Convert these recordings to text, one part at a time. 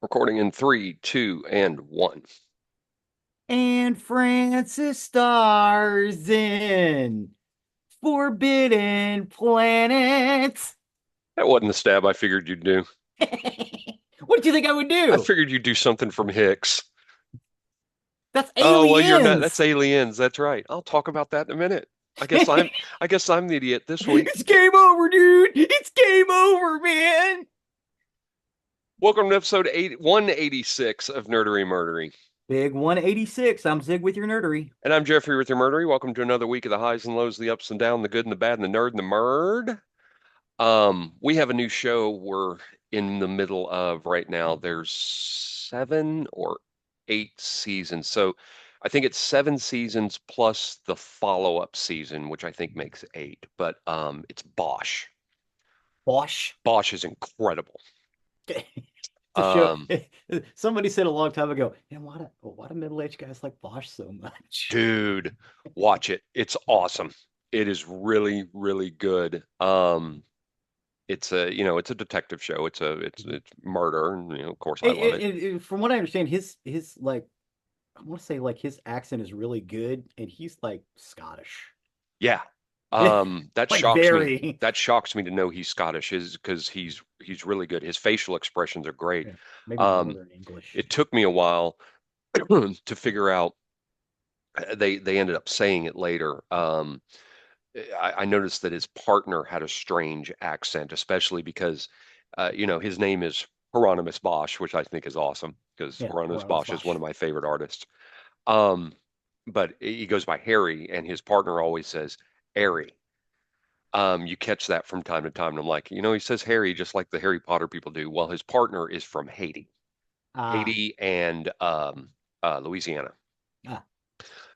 Recording in three, two, and one. And Francis stars in Forbidden Planet. That wasn't the stab I figured you'd do. What did you think I would I do? figured you'd do something from Hicks. That's Oh, well, you're not. That's aliens. aliens. That's right. I'll talk about that in a minute. I guess I'm I guess I'm the idiot this week. It's game over, dude. It's game over, man. Welcome to episode 186 of Nerdery Murdery. Big 186. I'm Zig with your nerdery. And I'm Jeffrey with your Murdery. Welcome to another week of the highs and lows, the ups and downs, the good and the bad, and the nerd and the murd. We have a new show we're in the middle of right now. There's 7 or 8 seasons. So I think it's 7 seasons plus the follow-up season, which I think makes 8. But it's Bosch. Bosch. Bosch is incredible. To show Um, somebody said a long time ago, and why do middle-aged guys like Bosch so much? dude, watch it. It's awesome. It is really, really good. It's a detective show. It's murder, and of course I love it. From what I understand, his like I want to say like his accent is really good, and he's like Scottish, Yeah. That like shocks me. very That shocks me to know he's Scottish, is because he's really good. His facial expressions are great. yeah, maybe Um, Northern English. it took me a while to figure out. They ended up saying it later. I noticed that his partner had a strange accent, especially because, his name is Hieronymus Bosch, which I think is awesome because Yeah, Hieronymus Hieronymus Bosch is one Bosch. of my favorite artists. Um, but he goes by Harry, and his partner always says Harry. You catch that from time to time, and I'm like, he says Harry just like the Harry Potter people do. Well, his partner is from Haiti, Ah, Haiti and Louisiana. ah,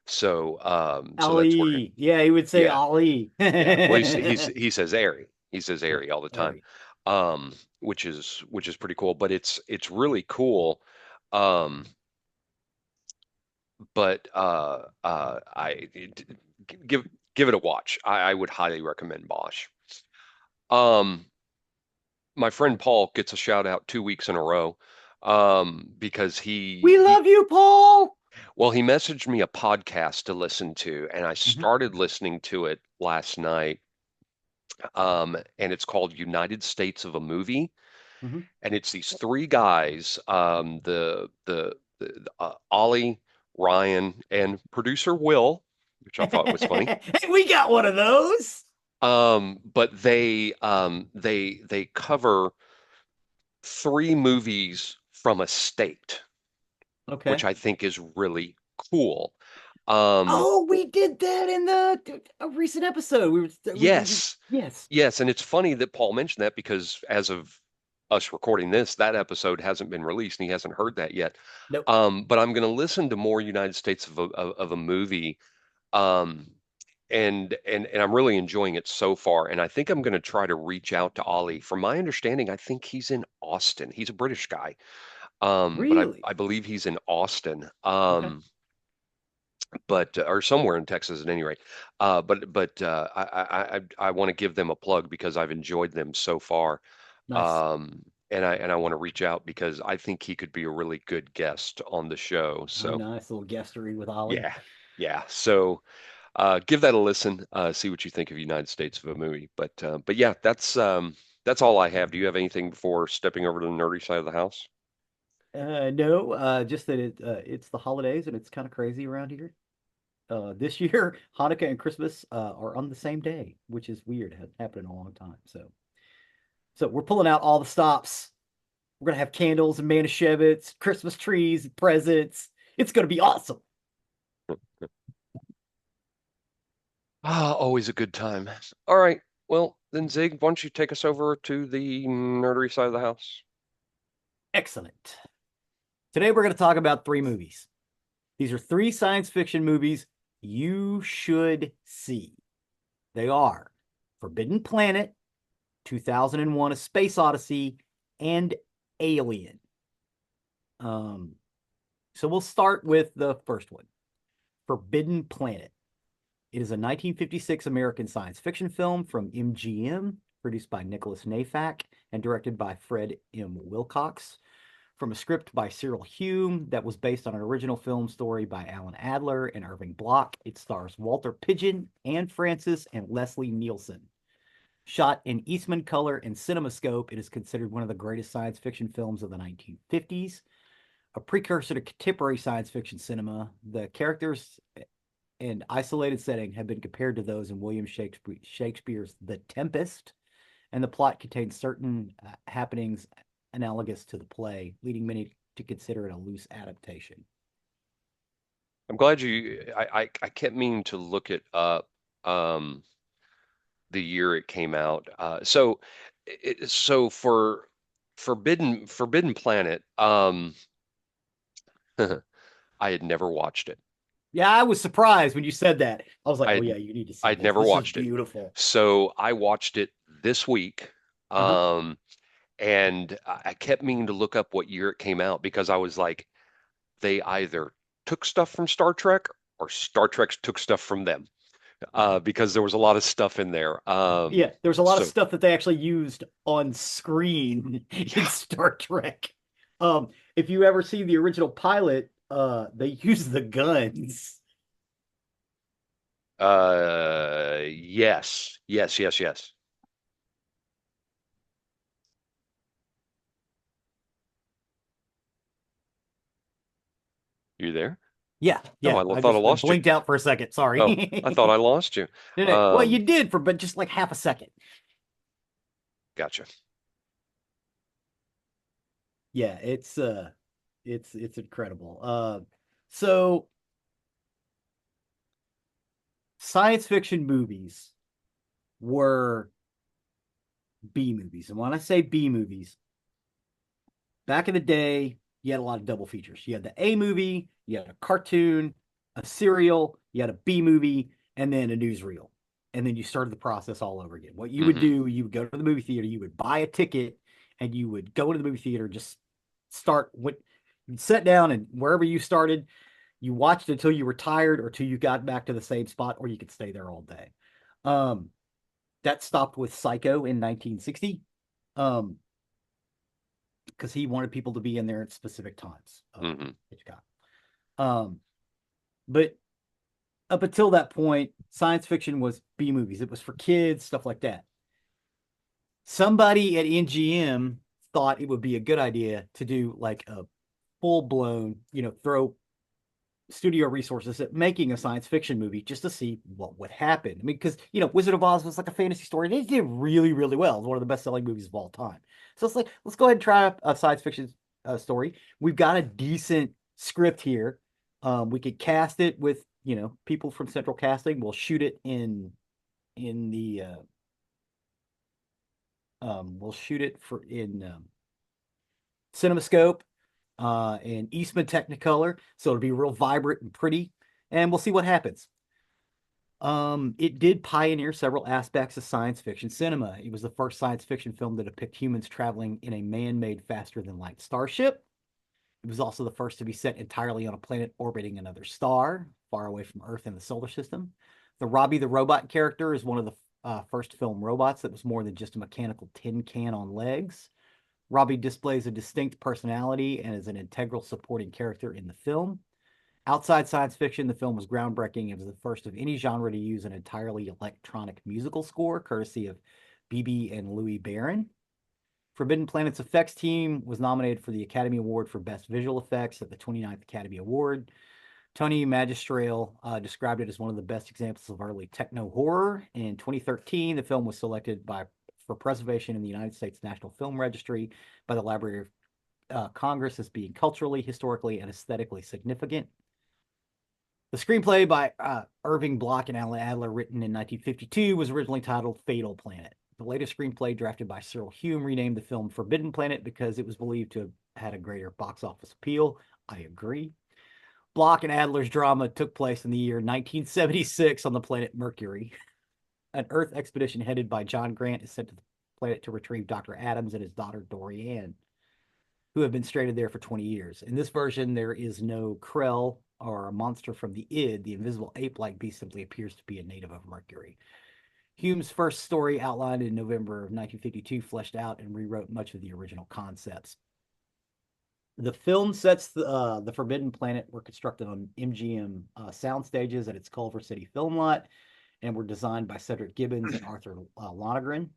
So that's where, Ali. Yeah, he would say yeah, Ali. yeah. Well, he says Airy. He says Yeah, Airy all the time, Harry. which is pretty cool. But it's really cool. Um, but give give it a watch. I would highly recommend Bosch. Um, my friend Paul gets a shout out 2 weeks in a row, because he We he love you, Paul. well, he messaged me a podcast to listen to, and I Mhm, started listening to it last night. And it's called United States of a Movie, mhm. and it's these three guys, Ollie, Ryan, and producer Will, which I thought was funny. Hey, we got one of those. But they cover 3 movies from a state, which Okay. I think is really cool. Um, Oh, we did that in the a recent episode. yes, Yes. yes, and it's funny that Paul mentioned that because as of us recording this, that episode hasn't been released and he hasn't heard that yet. Nope. But I'm going to listen to more United States of a movie. Um, and I'm really enjoying it so far. And I think I'm going to try to reach out to Ollie. From my understanding, I think he's in Austin. He's a British guy. But Really? I believe he's in Austin. Okay. But or somewhere in Texas at any rate. But I want to give them a plug because I've enjoyed them so far. Nice. And I want to reach out because I think he could be a really good guest on the show. Oh, So nice little guestery with Ollie. yeah, yeah. So give that a listen. See what you think of United States of a movie. But yeah, that's all I have. Do you have anything before stepping over to the nerdy side of the house? No, just that it's the holidays and it's kind of crazy around here. This year, Hanukkah and Christmas are on the same day, which is weird. It hasn't happened in a long time. So we're pulling out all the stops. We're gonna have candles and Manischewitz, Christmas trees, presents. It's gonna be awesome. Ah, always a good time. All right. Well, then Zig, why don't you take us over to the nerdery side of the house? Excellent. Today we're gonna talk about three movies. These are three science fiction movies you should see. They are Forbidden Planet, 2001: A Space Odyssey, and Alien. Um, so we'll start with the first one, Forbidden Planet. It is a 1956 American science fiction film from MGM, produced by Nicholas Nafak and directed by Fred M. Wilcox. from a script by Cyril Hume that was based on an original film story by Alan Adler and Irving Block. It stars Walter Pidgeon, Anne Francis, and Leslie Nielsen. Shot in Eastman color and CinemaScope, it is considered one of the greatest science fiction films of the 1950s. A precursor to contemporary science fiction cinema, the characters and isolated setting have been compared to those in William Shakespeare's The Tempest, and the plot contains certain happenings analogous to the play, leading many to consider it a loose adaptation. I'm glad I kept meaning to look it up, the year it came out. So for Forbidden Planet, I had never watched it. Yeah, I was surprised when you said that. I was like, I oh, had yeah, you need to see I'd this. never This is watched it. beautiful. So I watched it this week. Uh-huh. Um, and I kept meaning to look up what year it came out because I was like, they either took stuff from Star Trek or Star Trek took stuff from them, because there was a lot of stuff in there. Yeah, there's a lot of So stuff that they actually used on screen in yeah, Star Trek. If you ever see the original pilot, they use the guns. yes, yes, yes, yes. You there? Yeah, Oh, yeah. thought I I lost you. blinked out for a second. Oh, I thought Sorry. I lost you. No, no. Well, you Um, did for but just like half a second. gotcha. Yeah, it's incredible. So science fiction movies were B movies. And when I say B movies, back in the day, you had a lot of double features. You had the A movie, you had a cartoon, a serial, you had a B movie, and then a newsreel. And then you started the process all over again. What you would Hmm. do, you would go to the movie theater, you would buy a ticket, and you would go to the movie theater, just start what you'd sit down and wherever you started, you watched until you were tired or till you got back to the same spot, or you could stay there all day. Um, that stopped with Psycho in 1960. Um, because he wanted people to be in there at specific times. Hmm. Hitchcock. Um, but up until that point, science fiction was B movies. It was for kids, stuff like that. Somebody at NGM thought it would be a good idea to do like a full blown, throw studio resources at making a science fiction movie just to see what would happen. I mean, because Wizard of Oz was like a fantasy story. They did really, really well. It's one of the best selling movies of all time. So it's like, let's go ahead and try a science fiction story. We've got a decent script here. We could cast it with people from central casting. We'll shoot it in the we'll shoot it for in CinemaScope and Eastman Technicolor, so it'll be real vibrant and pretty, and we'll see what happens. It did pioneer several aspects of science fiction cinema. It was the first science fiction film to depict humans traveling in a man-made faster-than-light starship. It was also the first to be set entirely on a planet orbiting another star, far away from Earth and the solar system. The Robbie the Robot character is one of the first film robots that was more than just a mechanical tin can on legs. Robbie displays a distinct personality and is an integral supporting character in the film. Outside science fiction, the film was groundbreaking. It was the first of any genre to use an entirely electronic musical score, courtesy of BB and Louis Barron. Forbidden Planet's effects team was nominated for the Academy Award for Best Visual Effects at the 29th Academy Award. Tony Magistrale described it as one of the best examples of early techno horror. In 2013, the film was selected for preservation in the United States National Film Registry by the Library of Congress as being culturally, historically, and aesthetically significant. The screenplay by Irving Block and Alan Adler, written in 1952, was originally titled Fatal Planet. The latest screenplay, drafted by Cyril Hume, renamed the film Forbidden Planet because it was believed to have had a greater box office appeal. I agree. Block and Adler's drama took place in the year 1976 on the planet Mercury. An Earth expedition headed by John Grant is sent to the planet to retrieve Dr. Adams and his daughter Dorianne, who have been stranded there for 20 years. In this version, there is no Krell or a monster from the id. The invisible ape-like beast simply appears to be a native of Mercury. Hume's first story, outlined in November of 1952, fleshed out and rewrote much of the original concepts. The film sets the Forbidden Planet were constructed on MGM sound stages at its Culver City film lot and were designed by Cedric Gibbons and Arthur Lonergan.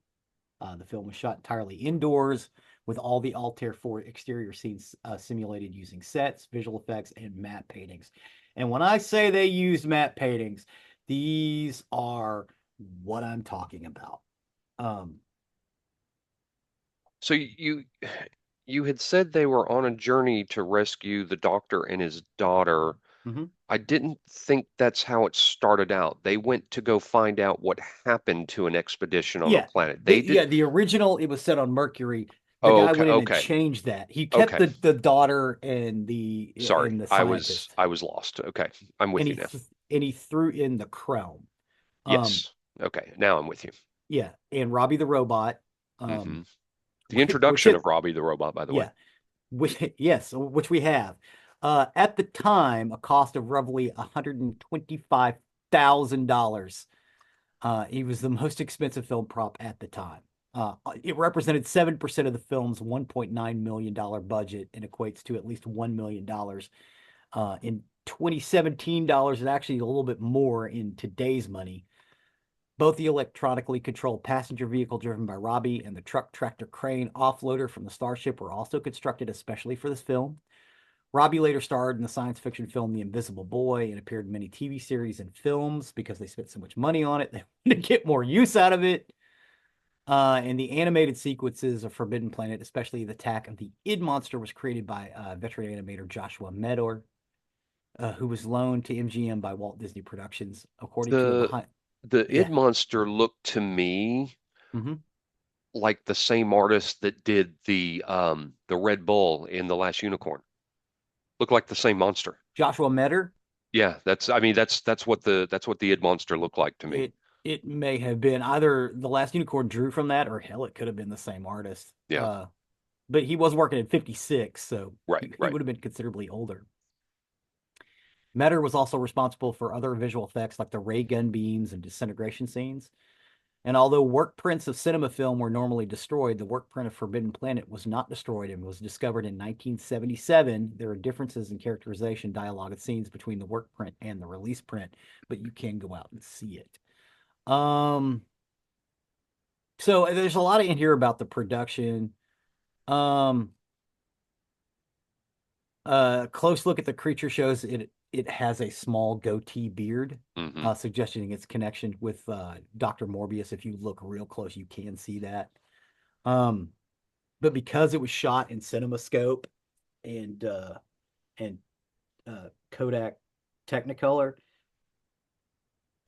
The film was shot entirely indoors with all the Altair 4 exterior scenes simulated using sets, visual effects, and matte paintings. And when I say they used matte paintings, these are what I'm talking about. Um, So you had said they were on a journey to rescue the doctor and his daughter. mhm. I didn't think that's how it started out. They went to go find out what happened to an expedition on a Yeah, planet. They did. the original it was set on Mercury. The Oh, guy okay, went in and okay, changed that. He kept okay. the daughter Sorry, and the I was scientist, I was lost. Okay, I'm with you now. and he threw in the Chrome. Um, Yes. Okay, now I'm with you. yeah, and Robbie the robot, um, Hmm. The which introduction it of Robbie the robot, by the way. yeah, which yes, which we have. At the time, a cost of roughly $125,000. He was the most expensive film prop at the time. It represented 7% of the film's $1.9 million budget and equates to at least $1 million. In 2017 dollars, and actually a little bit more in today's money. Both the electronically controlled passenger vehicle driven by Robbie and the truck tractor crane offloader from the Starship were also constructed especially for this film. Robbie later starred in the science fiction film The Invisible Boy and appeared in many TV series and films because they spent so much money on it. They wanted to get more use out of it. And the animated sequences of Forbidden Planet, especially the attack of the id monster, was created by veteran animator Joshua Medor, who was loaned to MGM by Walt Disney Productions, according to a The behind. the id Yeah. monster looked to me Mm-hmm. like the same artist that did the Red Bull in The Last Unicorn. Looked like the same monster. Joshua Medor. Yeah, that's I mean that's what the id monster looked like to me. It may have been either the last unicorn drew from that, or hell, it could have been the same artist. Yeah, But he was working in '56, so right, he right. would have been considerably older. Metter was also responsible for other visual effects like the ray gun beams and disintegration scenes. And although work prints of cinema film were normally destroyed, the work print of Forbidden Planet was not destroyed and was discovered in 1977. There are differences in characterization, dialogue, and scenes between the work print and the release print, but you can go out and see it. Um, so there's a lot in here about the production. Um, close look at the creature shows it has a small goatee beard, Hmm. suggesting its connection with Dr. Morbius. If you look real close, you can see that. Um, but because it was shot in CinemaScope and and Kodak Technicolor,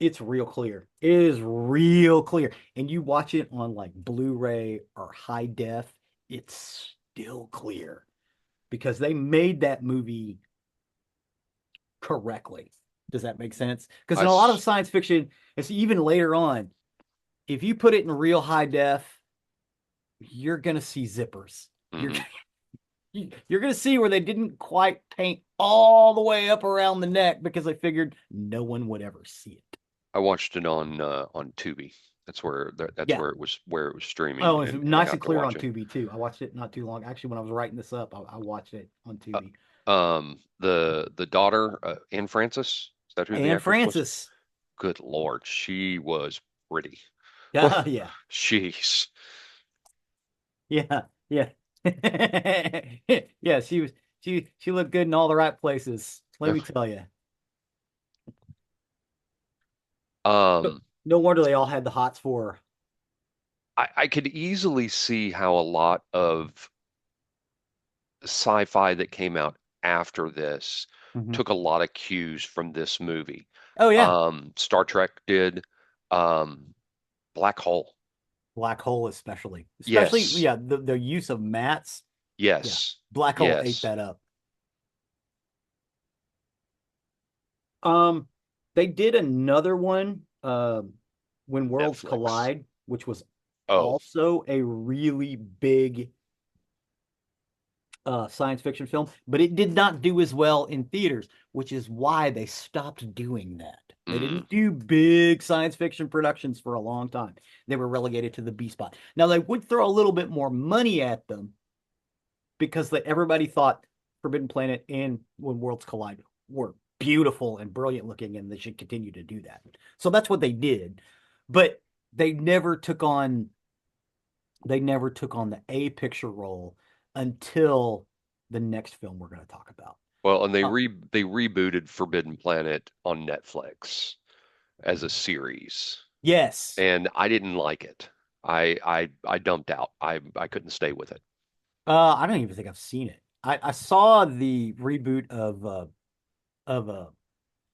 it's real clear. It is real clear. And you watch it on like Blu-ray or high def, it's still clear because they made that movie correctly. Does that make sense? Because I in a lot of s- science fiction, it's even later on, if you put it in real high def, you're gonna see zippers. You're mhm. you're gonna see where they didn't quite paint all the way up around the neck because they figured no one would ever see it. I watched it on Tubi. That's Yeah. where it was streaming, Oh, it's and I nice and got to clear on watch it. Tubi too. I watched it not too long. Actually, when I was writing this up, I watched it on Tubi. The daughter, Anne Francis, is that who the And actress was? Francis. Good Lord, she was pretty. Yeah, Oh, yeah, jeez. yeah, yeah. Yeah, she looked good in all the right places. Let Yeah. me tell you. Um, No wonder they all had the hots for her. I could easily see how a lot of sci-fi that came out after this Mhm. took a lot of cues from this movie. Oh yeah, Star Trek did. Um, Black Hole. black hole especially Yes, yeah the use of mats. Yeah, yes, black hole ate yes. that up. Um, they did another one, when Worlds Netflix. Collide, which was Oh, also a really big science fiction film, but it did not do as well in theaters, which is why they stopped doing that. They mm, didn't do big science fiction productions for a long time. They were relegated to the B spot. Now they would throw a little bit more money at them because everybody thought Forbidden Planet and When Worlds Collide were beautiful and brilliant looking, and they should continue to do that. So that's what they did, but they never took on the A picture role until the next film we're going to talk about. Well, and Uh, they rebooted Forbidden Planet on Netflix as a series, yes, and I didn't like it. I dumped out. I couldn't stay with it. I don't even think I've seen it. I saw the reboot of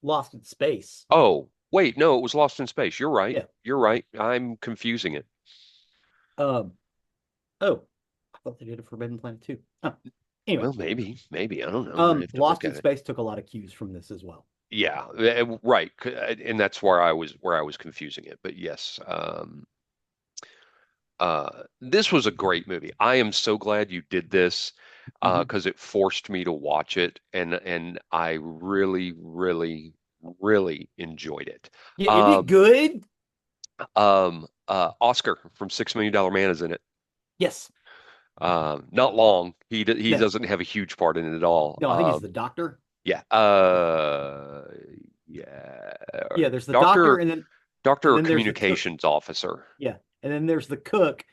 Lost in Space. Oh, wait, no, it was Lost in Space. You're right. Yeah. You're right. I'm confusing it. Um. Oh, I thought they did a Forbidden Planet too. Oh. Anyway, Well, maybe. I don't know. I have to Lost look in at it. Space took a lot of cues from this as well. Yeah, right. And that's where I was confusing it. But yes, this was a great movie. I am so glad you did this Hmm. because it forced me to watch it, and I really, really, really enjoyed it. Yeah, isn't it Um, good? Oscar from $6 Million Man is in it. Yes. Not long. He No, doesn't have a huge part in it at all. no, I think he's the doctor. Yeah. Yeah. Yeah, there's the doctor, Doctor and then Doctor there's the cook. Communications Officer. Yeah, and then there's the cook,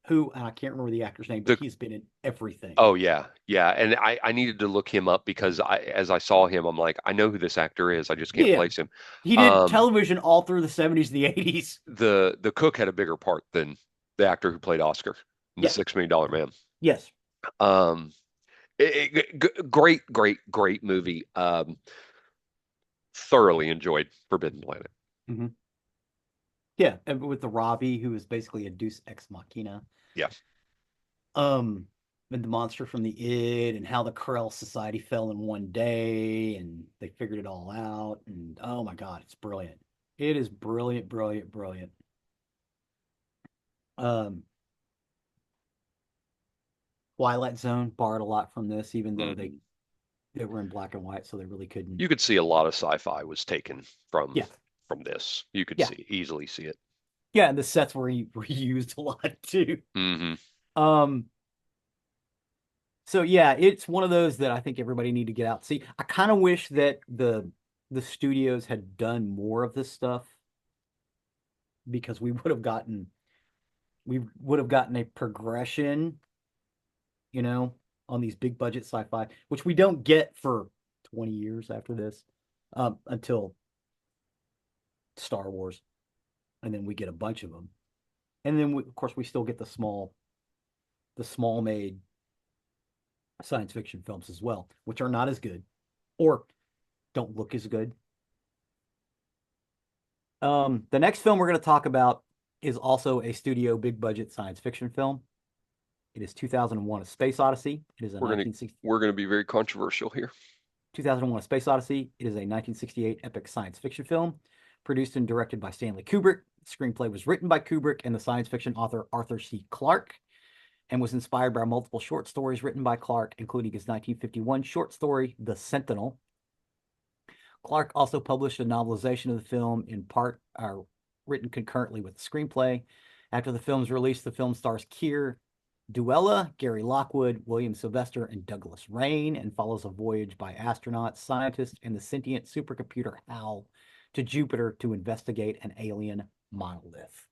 who and I can't remember the actor's name, but The he's been in everything. Oh yeah, yeah. And I needed to look him up because as I saw him, I'm like, I know who this actor is. I just can't Yeah, place him. he did Um, television all through the 70s and the 80s. the cook had a bigger part than the actor who played Oscar in the Yeah, $6 Million Man. yes. Um, great movie. Thoroughly enjoyed Forbidden Planet. Hmm. Yeah, and with the Robbie, who is basically a Deus Ex Machina. Yeah, Um, and the monster from the id, and how the Krell society fell in one day, and they figured it all out. And oh my God, it's brilliant. It is brilliant, brilliant, brilliant. Um, Twilight Zone borrowed a lot from this, even though hmm they were in black and white, so they really couldn't. You could see a lot of sci-fi was taken Yeah, from this. You could yeah, easily see it. yeah. And the sets were reused a lot too. Hmm Um, so yeah, it's one of those that I think everybody need to get out. See, I kind of wish that the studios had done more of this stuff, because we would have gotten a progression, you know, on these big budget sci-fi, which we don't get for 20 years after this, until Star Wars, and then we get a bunch of them, and then of course we still get the small made science fiction films as well, which are not as good or don't look as good. The next film we're going to talk about is also a studio big budget science fiction film. It is 2001: A Space Odyssey. It is a We're gonna 1960 we're gonna be very controversial here. 2001: A Space Odyssey. It is a 1968 epic science fiction film produced and directed by Stanley Kubrick. The screenplay was written by Kubrick and the science fiction author Arthur C. Clarke, and was inspired by multiple short stories written by Clarke, including his 1951 short story, The Sentinel. Clarke also published a novelization of the film, in part written concurrently with the screenplay. After the film's release, the film stars Keir Duella, Gary Lockwood, William Sylvester, and Douglas Rain, and follows a voyage by astronauts, scientists, and the sentient supercomputer HAL to Jupiter to investigate an alien monolith.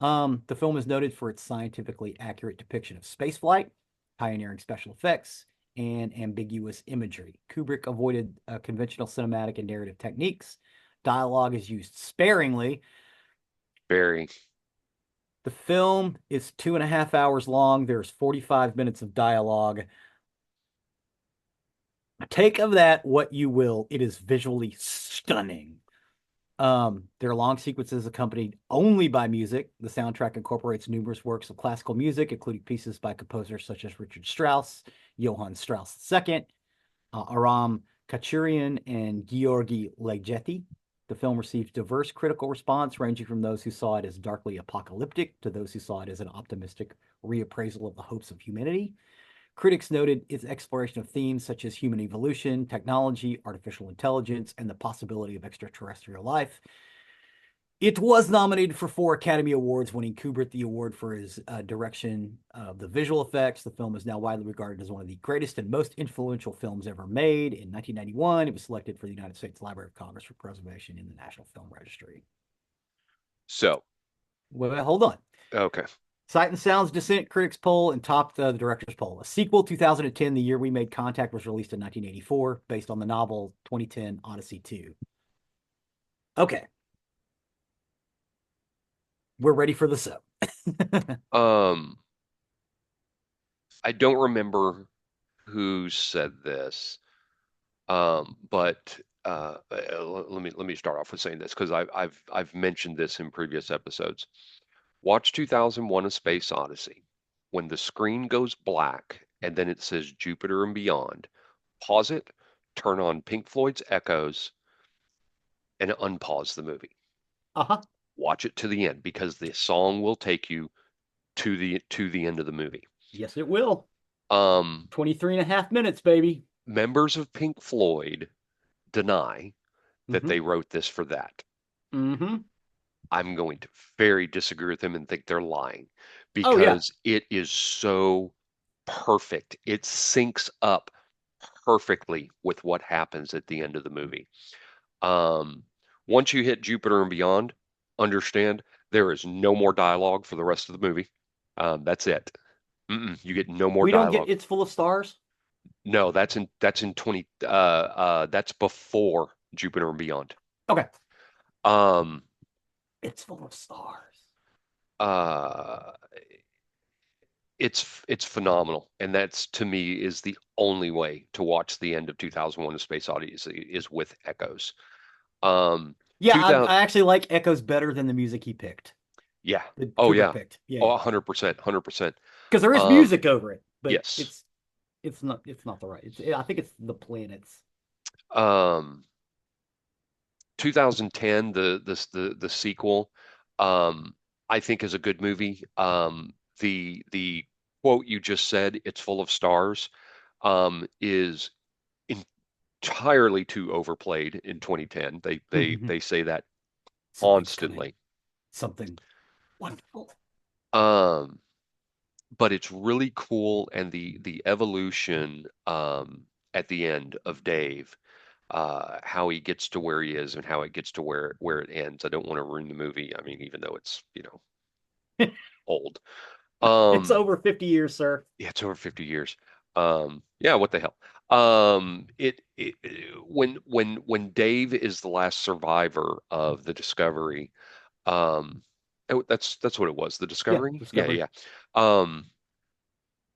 The film is noted for its scientifically accurate depiction of spaceflight, pioneering special effects, and ambiguous imagery. Kubrick avoided conventional cinematic and narrative techniques. Dialogue is used sparingly. Very. The film is 2.5 hours long. There's 45 minutes of dialogue. Take of that what you will. It is visually stunning. There are long sequences accompanied only by music. The soundtrack incorporates numerous works of classical music, including pieces by composers such as Richard Strauss, Johann Strauss II, Aram Khachaturian, and Georgi Ligeti. The film received diverse critical response, ranging from those who saw it as darkly apocalyptic to those who saw it as an optimistic reappraisal of the hopes of humanity. Critics noted its exploration of themes such as human evolution, technology, artificial intelligence, and the possibility of extraterrestrial life. It was nominated for 4 Academy Awards, winning Kubrick the award for his direction of the visual effects. The film is now widely regarded as one of the greatest and most influential films ever made. In 1991, it was selected for the United States Library of Congress for preservation in the National Film Registry. So, Well, hold on. okay. Sight and Sound's Descent Critics Poll and topped the director's poll. A sequel, 2010, The Year We Made Contact, was released in 1984, based on the novel 2010 Odyssey 2. Okay, we're ready for the sub. Um, I don't remember who said this, but let me start off with saying this because I've mentioned this in previous episodes. Watch 2001: A Space Odyssey. When the screen goes black and then it says Jupiter and Beyond, pause it, turn on Pink Floyd's Echoes, and unpause the movie. Uh-huh. Watch it to the end because the song will take you to the end of the movie. Yes, it will. Um, 23 and a half minutes, baby. Members of Pink Floyd deny that Mm-hmm. they wrote this for that. Mm-hmm. I'm going to very disagree with them and think they're lying Oh, yeah. because it is so perfect. It syncs up perfectly with what happens at the end of the movie. Um, Once you hit Jupiter and Beyond, understand there is no more dialogue for the rest of the movie. That's it. You get no more We don't get dialogue. It's Full of Stars. No, that's in 20 that's before Jupiter and Beyond. Okay. Um It's Full of Stars. uh it's phenomenal, and that's to me is the only way to watch the end of 2001: A Space Odyssey is with echoes. Um Yeah, 2000 I actually like Echoes better than the music he picked, yeah. that Oh Kubrick yeah. picked. Yeah, Oh, yeah. 100%, 100%. Because there is Um music over it, but yes. it's not the right. I think it's the planets. Um 2010, the sequel, um, I think is a good movie. The quote you just said, "It's full of stars," is entirely too overplayed in 2010. They say that Something's coming. constantly. Something wonderful. Um, but it's really cool, and the evolution at the end of Dave, how he gets to where he is and how it gets to where it ends. I don't want to ruin the movie. I mean, even though it's, old. It's Um, over 50 years, sir. yeah, it's over 50 years. Yeah, what the hell? When Dave is the last survivor of the Discovery, um, oh, that's what it was, the Yeah, Discovery? Yeah, Discovery. yeah. Um,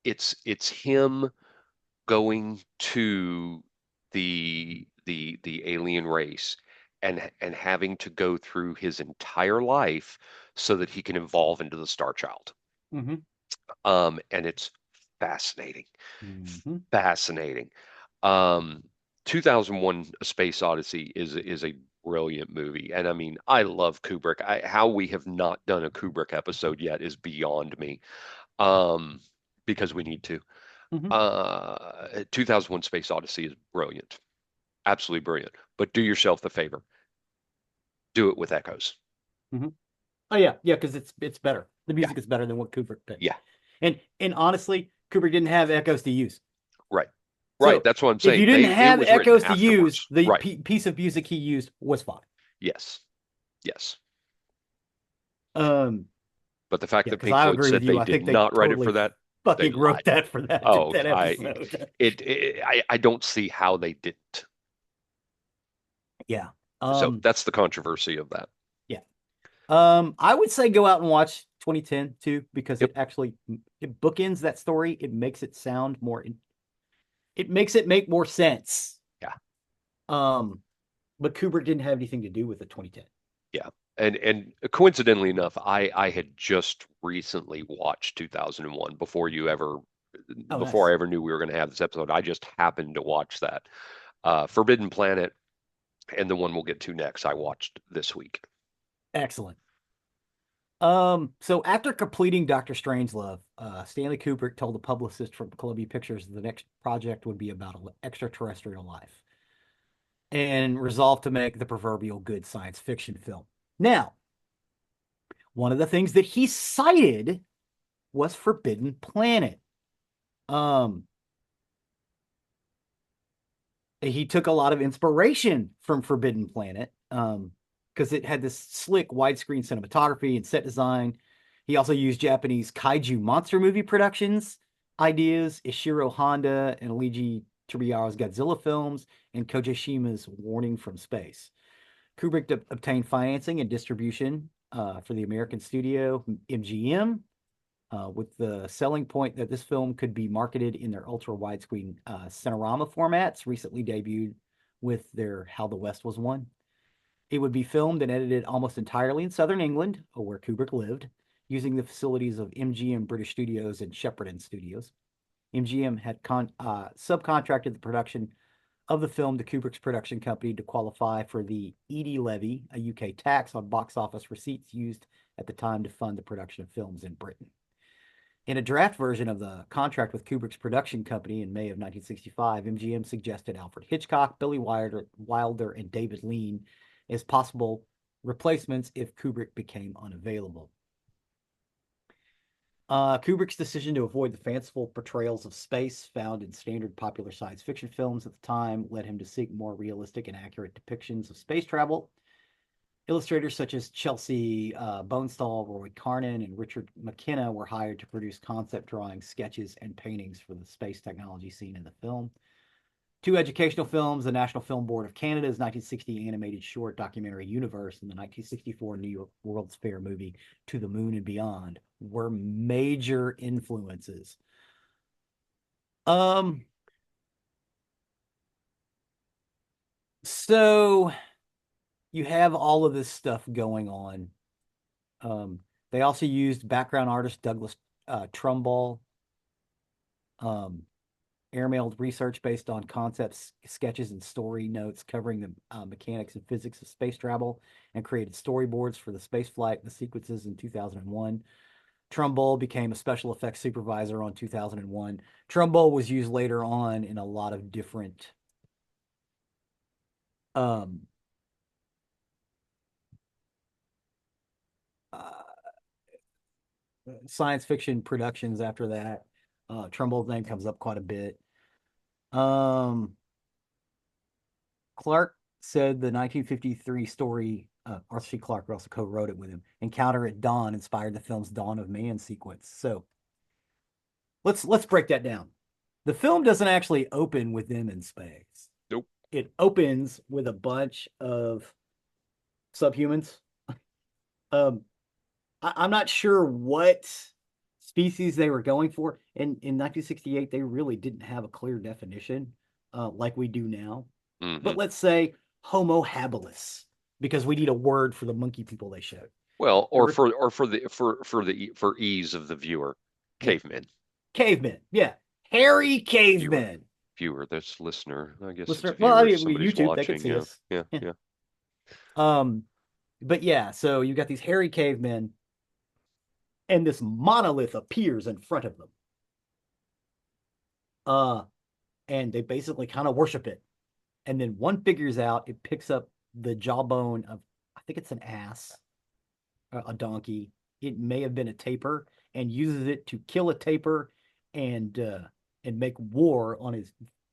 it's him going to the alien race and having to go through his entire life so that he can evolve into the Star Child. Mm-hmm. And it's fascinating, Mm-hmm. fascinating. Um, 2001: A Space Odyssey is a brilliant movie, and I mean, I love Kubrick. How we have not done a Kubrick episode yet is beyond me. Um, because we need to. Mm-hmm. 2001: Space Odyssey is brilliant, absolutely brilliant. But do yourself the favor, do it with echoes. Mm-hmm. Oh yeah, yeah, because it's better. The Yeah, music is better than what Kubrick picked. yeah, And honestly, Kubrick didn't have echoes to use. right, right. So That's what I'm if you saying. didn't It have was written echoes to use, afterwards. the Right. piece of music he used was fine. Yes, yes. Um, But the fact yeah, that because Pink I Floyd agree with said you. they I did think they not write it for totally that, they fucking wrote lied. that for that Oh, that episode. I don't see how they didn't. Yeah. So Um, that's the controversy of that. yeah. I would say go out and watch 2010 too, because Yep. it bookends that story. It makes it make more sense. Yeah. Um, but Kubrick didn't have anything to do with the 2010. Yeah. And coincidentally enough, I had just recently watched 2001 Oh, before nice. I ever knew we were going to have this episode. I just happened to watch that. Forbidden Planet and the one we'll get to next, I watched this week. Excellent. So after completing Doctor Strangelove, Stanley Kubrick told the publicist from Columbia Pictures the next project would be about extraterrestrial life and resolved to make the proverbial good science fiction film. Now, One of the things that he cited was Forbidden Planet. Um, he took a lot of inspiration from Forbidden Planet because it had this slick widescreen cinematography and set design. He also used Japanese kaiju monster movie productions ideas, Ishiro Honda and Luigi Tobira's Godzilla films, and Kojishima's Warning from Space. Kubrick obtained financing and distribution for the American studio MGM, with the selling point that this film could be marketed in their ultra widescreen Cinerama formats, recently debuted with their How the West Was Won. It would be filmed and edited almost entirely in southern England, where Kubrick lived, using the facilities of MGM British Studios and Shepperton Studios. MGM had subcontracted the production of the film to Kubrick's production company to qualify for the Eady levy, a UK tax on box office receipts used at the time to fund the production of films in Britain. In a draft version of the contract with Kubrick's production company in May of 1965, MGM suggested Alfred Hitchcock, Billy Wilder, and David Lean as possible replacements if Kubrick became unavailable. Kubrick's decision to avoid the fanciful portrayals of space found in standard popular science fiction films at the time led him to seek more realistic and accurate depictions of space travel. Illustrators such as Chelsea Bonestall, Roy Carnan, and Richard McKenna were hired to produce concept drawings, sketches, and paintings for the space technology seen in the film. Two educational films, the National Film Board of Canada's 1960 animated short documentary Universe and the 1964 New York World's Fair movie To the Moon and Beyond, were major influences. So you have all of this stuff going on. They also used background artist Douglas Trumbull, airmailed research based on concepts, sketches, and story notes covering the mechanics and physics of space travel, and created storyboards for the space flight and the sequences in 2001. Trumbull became a special effects supervisor on 2001. Trumbull was used later on in a lot of different um, uh, science fiction productions after that. Trumbull's name comes up quite a bit. Clark said the 1953 story, Arthur C. Clarke also co-wrote it with him, Encounter at Dawn inspired the film's Dawn of Man sequence. So let's break that down. The film doesn't actually open with them in space. Nope. It opens with a bunch of subhumans. I'm not sure what species they were going for. In 1968, they really didn't have a clear definition like we do now. Mm-hmm. But let's say Homo habilis, because we need a word for the monkey people they showed. Well, There or were, for ease of the viewer, yeah, cavemen. cavemen. Yeah, hairy Viewer, cavemen. viewer. That's listener. I guess it's Listener, well, I viewer if mean, somebody's YouTube, they can watching. see Yeah, us. yeah, Yeah. yeah. Um, but yeah, so you got these hairy cavemen, and this monolith appears in front of them. Uh, and they basically kind of worship it. And then one figures out it picks up the jawbone of, I think it's an ass, a donkey. It may have been a tapir, and uses it to kill a tapir and make war on his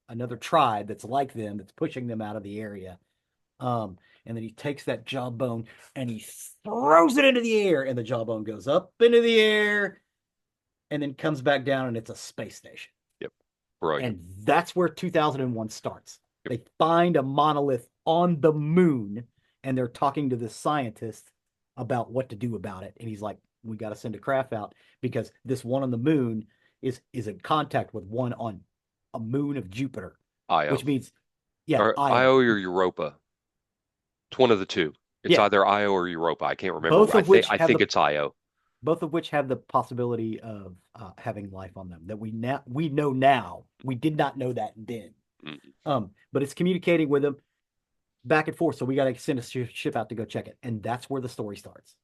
another tribe that's like them, that's pushing them out of the area. And then he takes that jawbone and he throws it into the air, and the jawbone goes up into the air and then comes back down, and it's a space station. Yep. Brilliant. And that's where 2001 starts. Yep. They find a monolith on the moon, and they're talking to this scientist about what to do about it. And he's like, we got to send a craft out because this one on the moon is in contact with one on a moon of Jupiter, Io which means, yeah, or Io. Io or Europa. It's one of the two. It's Yeah, either Io or Europa. I can't remember. both of which I have think the it's Io. both of which have the possibility of having life on them that we know now. We did not know that then. Mm. But it's communicating with them back and forth. So we got to send a ship out to go check it, and that's where the story starts.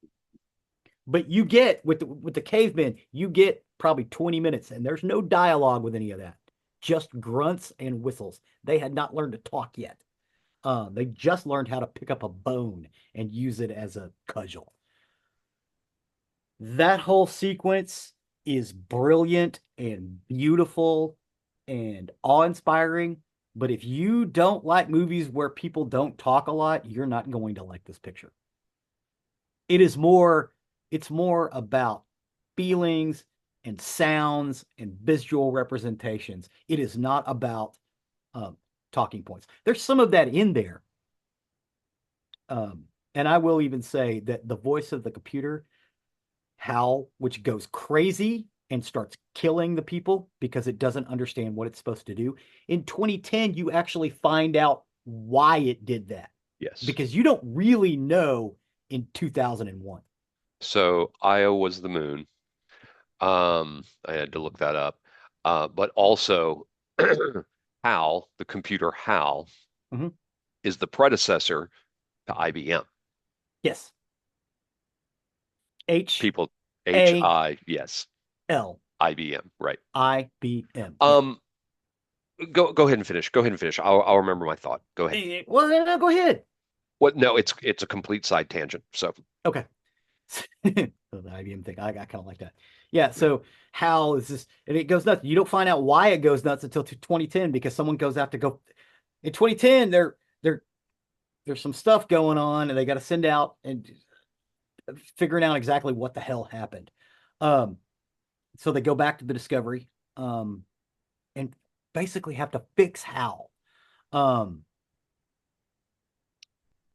But you get with the cavemen, you get probably 20 minutes, and there's no dialogue with any of that. Just grunts and whistles. They had not learned to talk yet. They just learned how to pick up a bone and use it as a cudgel. That whole sequence is brilliant and beautiful and awe-inspiring. But if you don't like movies where people don't talk a lot, you're not going to like this picture. It is more, it's more about feelings and sounds and visual representations. It is not about um, talking points. There's some of that in there. Um, and I will even say that the voice of the computer, Hal, which goes crazy and starts killing the people because it doesn't understand what it's supposed to do. In 2010, you actually find out why it did that Yes. because you don't really know in 2001. So Io was the moon. I had to look that up. But also, HAL, the computer HAL, Mhm. is the predecessor to IBM. Yes. H People, A yes, L IBM, right. IBM. Yeah. Um, go ahead and finish. Go ahead and finish. I'll remember my thought. Go ahead. Well, no, go ahead. What? No, it's a complete side tangent. So Okay. The IBM thing. I kind of like that. Yeah. yeah, So how is this? And it goes nuts. You don't find out why it goes nuts until 2010 because someone goes out to go. In 2010, there's some stuff going on, and they got to send out and figuring out exactly what the hell happened. Um, so they go back to the Discovery, and basically have to fix Hal. Um,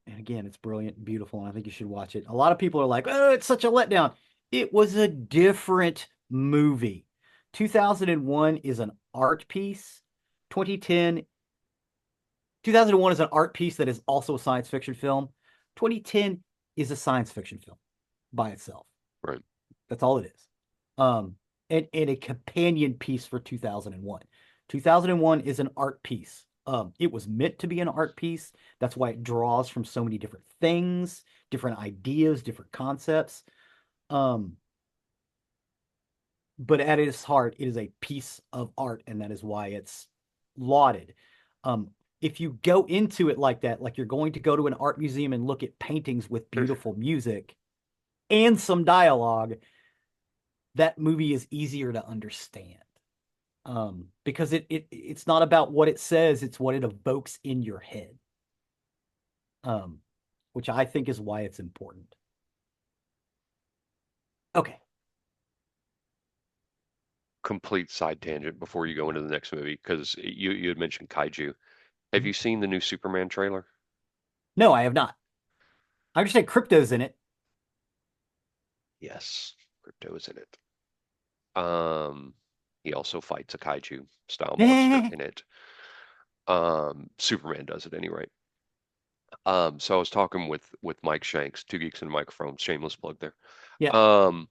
and again, it's brilliant and beautiful, and I think you should watch it. A lot of people are like, "Oh, it's such a letdown." It was a different movie. 2001 is an art piece. 2010, 2001 is an art piece that is also a science fiction film. 2010 is a science fiction film by itself. right. That's all it is. Um, and a companion piece for 2001. 2001 is an art piece. It was meant to be an art piece. That's why it draws from so many different things, different ideas, different concepts. Um, but at its heart, it is a piece of art, and that is why it's lauded. Um, if you go into it like that, like you're going to go to an art museum and look at paintings with beautiful music and some dialogue, that movie is easier to understand. Because it's not about what it says, it's what it evokes in your head. Um, which I think is why it's important. Okay. Complete side tangent before you go into the next movie because you had mentioned kaiju. Have you seen the new Superman trailer? No, I have not. I understand crypto's in it. Yes, Crypto is in it. Um, he also fights a kaiju style monster in it. Superman does at any rate. So I was talking with Mike Shanks, Two Geeks and a Microphone, shameless plug there. Yeah. Um,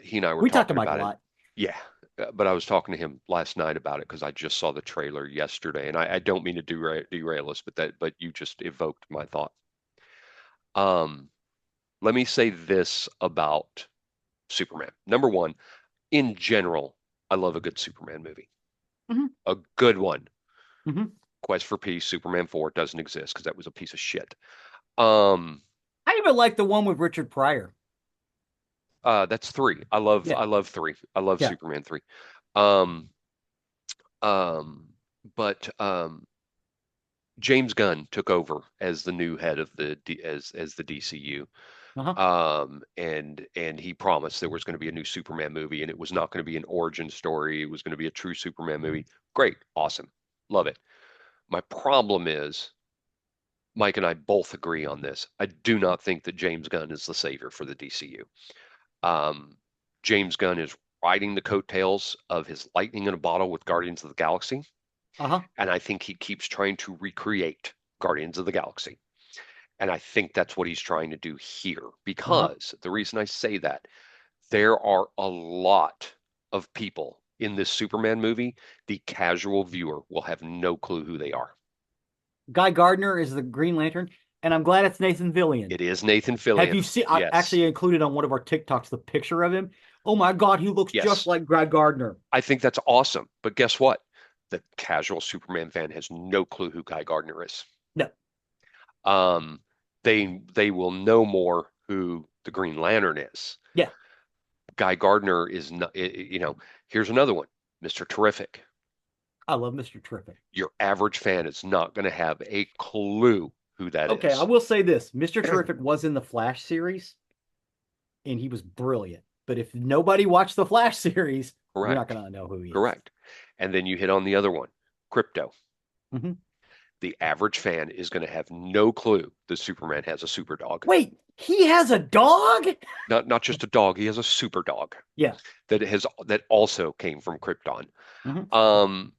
he and I were We talked to talking Mike a about it. lot. Yeah, but I was talking to him last night about it because I just saw the trailer yesterday, and I don't mean to derail us, but you just evoked my thought. Um, Let me say this about Superman. Number one, in general, I love a good Superman movie. Hmm. A good one. Hmm. Quest for Peace, Superman 4 doesn't exist because that was a piece of shit. Um, I even like the one with Richard Pryor. that's three. Yeah. I love three. I love Yeah. Superman 3. Um, um, but James Gunn took over as the new head of as the DCU. Uh-huh. And he promised there was going to be a new Superman movie, and it was not going to be an origin story. It was going to be a true Superman movie. Great, awesome, love it. My problem is Mike and I both agree on this. I do not think that James Gunn is the savior for the DCU. Um, James Gunn is riding the coattails of his lightning in a bottle with Guardians of the Galaxy, Uh-huh. and I think he keeps trying to recreate Guardians of the Galaxy. And I think that's what he's trying to do here. Uh-huh. Because the reason I say that, there are a lot of people in this Superman movie, the casual viewer will have no clue who they are. Guy Gardner is the Green Lantern, and I'm glad it's Nathan Fillion. It is Nathan Have Fillion. you seen? I Yes. actually included on one of our TikToks the picture of him. Oh my God, he looks just Yes. like Guy Gardner. I think that's awesome. But guess what? The casual Superman fan has no clue who Guy Gardner is. No. Um, they will know more. who the Green Lantern is. Yeah, Guy Gardner is not, here's another one, Mr. Terrific. I love Mr. Terrific. Your average fan is not going to have a clue who that Okay, I is. will say this: Mr. Terrific was in the Flash series, and he was brilliant. But if nobody watched the Flash series, you're not Correct. gonna know who he is. Correct. And then you hit on the other one, Crypto. Mm-hmm. The average fan is going to have no clue that Superman has a super dog. Wait, he has a dog? Not just a dog, he has a super dog Yeah. that also came from Krypton. Mm-hmm. Um,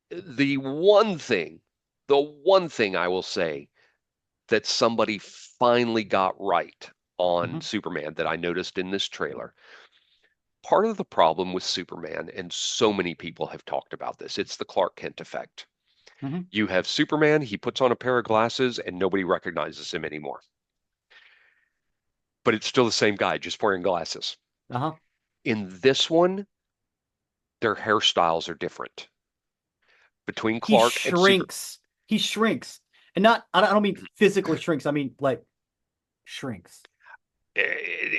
the one thing, the one thing I will say that somebody finally got right Mm-hmm. on Superman that I noticed in this trailer. Part of the problem with Superman, and so many people have talked about this, it's the Clark Kent effect. Mm-hmm. You have Superman, he puts on a pair of glasses and nobody recognizes him anymore. But it's still the same guy, just wearing glasses. Uh-huh. In this one, their hairstyles are different between He Clark and Super. shrinks. He shrinks. And not I don't mean physically shrinks, I mean like shrinks.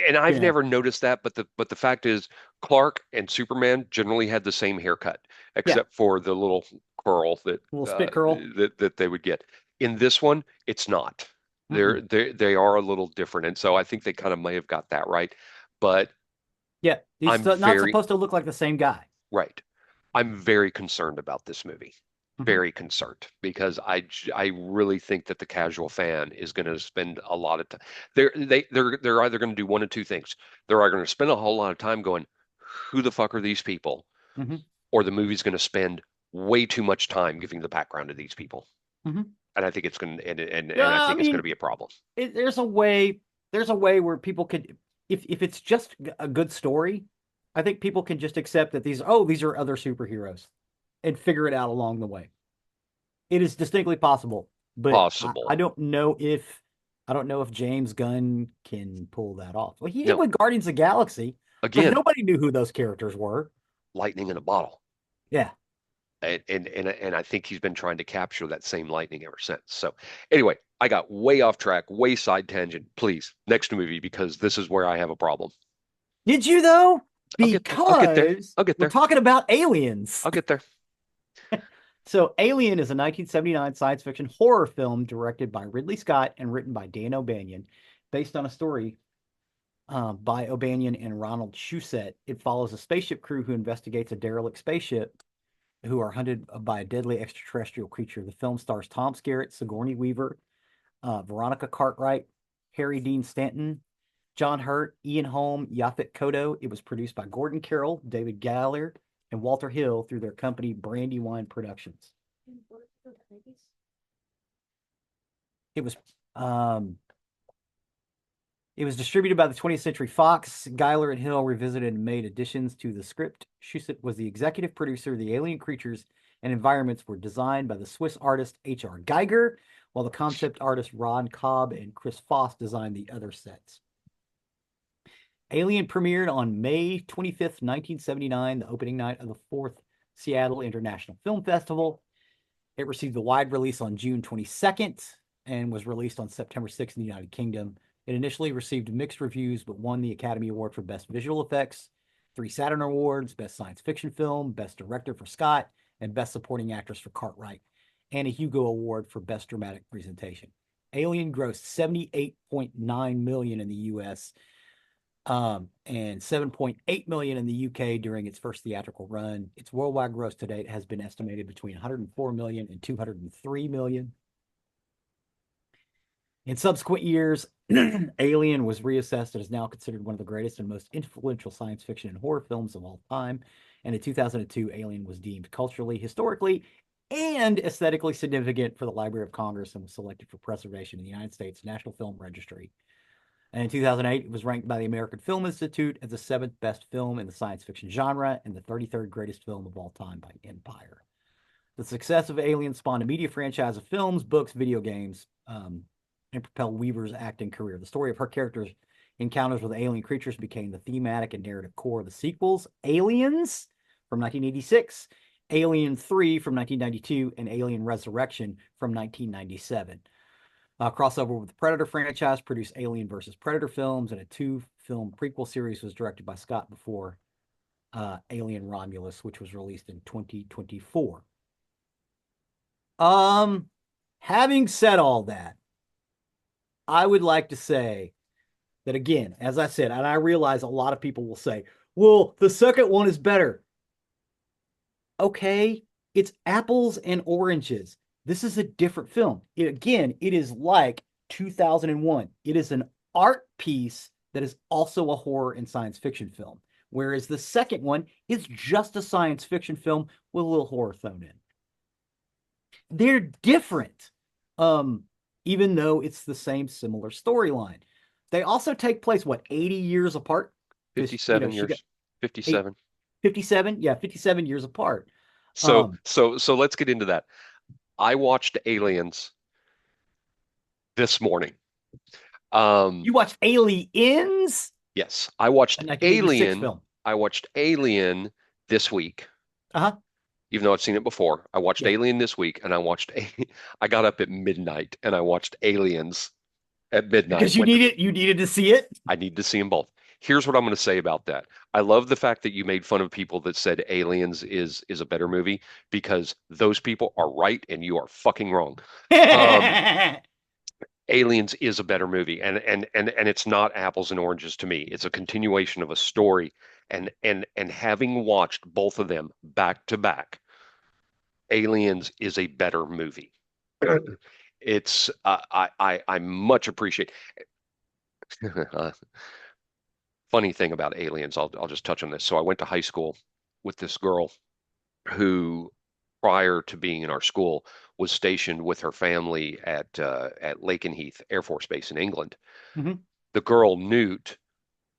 And I've Yeah. never noticed that, but the fact is, Clark and Superman generally had the same haircut, Yeah. except for the little curl A little spit curl. that they would get. In this one, it's not. Mm-mm. They are a little different, and so I think they kind of may have got that right. But Yeah. He's I'm not very supposed to look like the same guy. right. I'm very concerned about this movie. Mm-hmm. Very concerned because I really think that the casual fan is going to spend a lot of time. They're either going to do one of two things. They're either going to spend a whole lot of time going, "Who the fuck are these people?" Mm-hmm. or the movie's going to spend way too much time giving the background to these people. Mm-hmm. And I think it's going to and I I think it's going to mean, be a problem. there's a way where people could if it's just a good story, I think people can just accept that these are other superheroes and figure it out along the way. It is distinctly possible, but Possible. I don't know if James Gunn can pull that off. Well, he did No, with Guardians of the Galaxy because again, nobody knew who those characters were. lightning in a bottle. Yeah. And I think he's been trying to capture that same lightning ever since. So anyway, I got way off track, way side tangent. Please, next movie because this is where I have a problem. Did you though? I'll get there. I'll get there. Because I'll get we're there. talking about aliens. I'll get there. So, Alien is a 1979 science fiction horror film directed by Ridley Scott and written by Dan O'Banion, based on a story by O'Banion and Ronald Shusett. It follows a spaceship crew who investigates a derelict spaceship who are hunted by a deadly extraterrestrial creature. The film stars Tom Skerritt, Sigourney Weaver, Veronica Cartwright, Harry Dean Stanton, John Hurt, Ian Holm, Yaphet Kotto. It was produced by Gordon Carroll, David Galler, and Walter Hill through their company Brandywine Productions. It was um, it was distributed by the 20th Century Fox. Geiler and Hill revisited and made additions to the script. Shusett was the executive producer. The alien creatures and environments were designed by the Swiss artist H.R. Geiger, while the concept artist Ron Cobb and Chris Foss designed the other sets. Alien premiered on May 25th, 1979, the opening night of the 4th Seattle International Film Festival. It received a wide release on June 22nd and was released on September 6th in the United Kingdom. It initially received mixed reviews, but won the Academy Award for Best Visual Effects, 3 Saturn Awards, Best Science Fiction Film, Best Director for Scott, and Best Supporting Actress for Cartwright, and a Hugo Award for Best Dramatic Presentation. Alien grossed $78.9 million in the U.S., and 7.8 million in the UK during its first theatrical run. Its worldwide gross to date has been estimated between 104 million and 203 million. In subsequent years, Alien was reassessed and is now considered one of the greatest and most influential science fiction and horror films of all time. And in 2002, Alien was deemed culturally, historically, and aesthetically significant for the Library of Congress and was selected for preservation in the United States National Film Registry. And in 2008, it was ranked by the American Film Institute as the 7th best film in the science fiction genre and the 33rd greatest film of all time by Empire. The success of Alien spawned a media franchise of films, books, video games, and propelled Weaver's acting career. The story of her character's encounters with alien creatures became the thematic and narrative core of the sequels: Aliens from 1986, Alien 3 from 1992, and Alien Resurrection from 1997. Crossover with the Predator franchise, produced Alien versus Predator films, and a two-film prequel series was directed by Scott before Alien Romulus, which was released in 2024. Um, Having said all that, I would like to say that again, as I said, and I realize a lot of people will say, well, the second one is better. Okay, it's apples and oranges. This is a different film. Again, it is like 2001. It is an art piece that is also a horror and science fiction film, whereas the second one is just a science fiction film with a little horror thrown in. They're different, um, even though it's the same similar storyline. They also take place, what, 80 years apart? Because, 57 she got years. eight, 57. 57, yeah, 57 years apart. So Um, so let's get into that. I watched Aliens this morning. Um, you watched Aliens, yes, I watched a 1986 Alien. film. I watched Alien this week, Uh-huh. even though I've seen it before. I watched Yeah. Alien this week, and I got up at midnight and I watched Aliens at midnight. Because you needed to see it. I need to see them both. Here's what I'm going to say about that. I love the fact that you made fun of people that said Aliens is a better movie because those people are right and you are fucking wrong. Um, Aliens is a better movie, and it's not apples and oranges to me. It's a continuation of a story, and having watched both of them back to back, Aliens is a better movie. It's I much appreciate. Funny thing about Aliens, I'll just touch on this. So I went to high school with this girl who, prior to being in our school, was stationed with her family at Lakenheath Air Force Base in England. Mhm. The girl Newt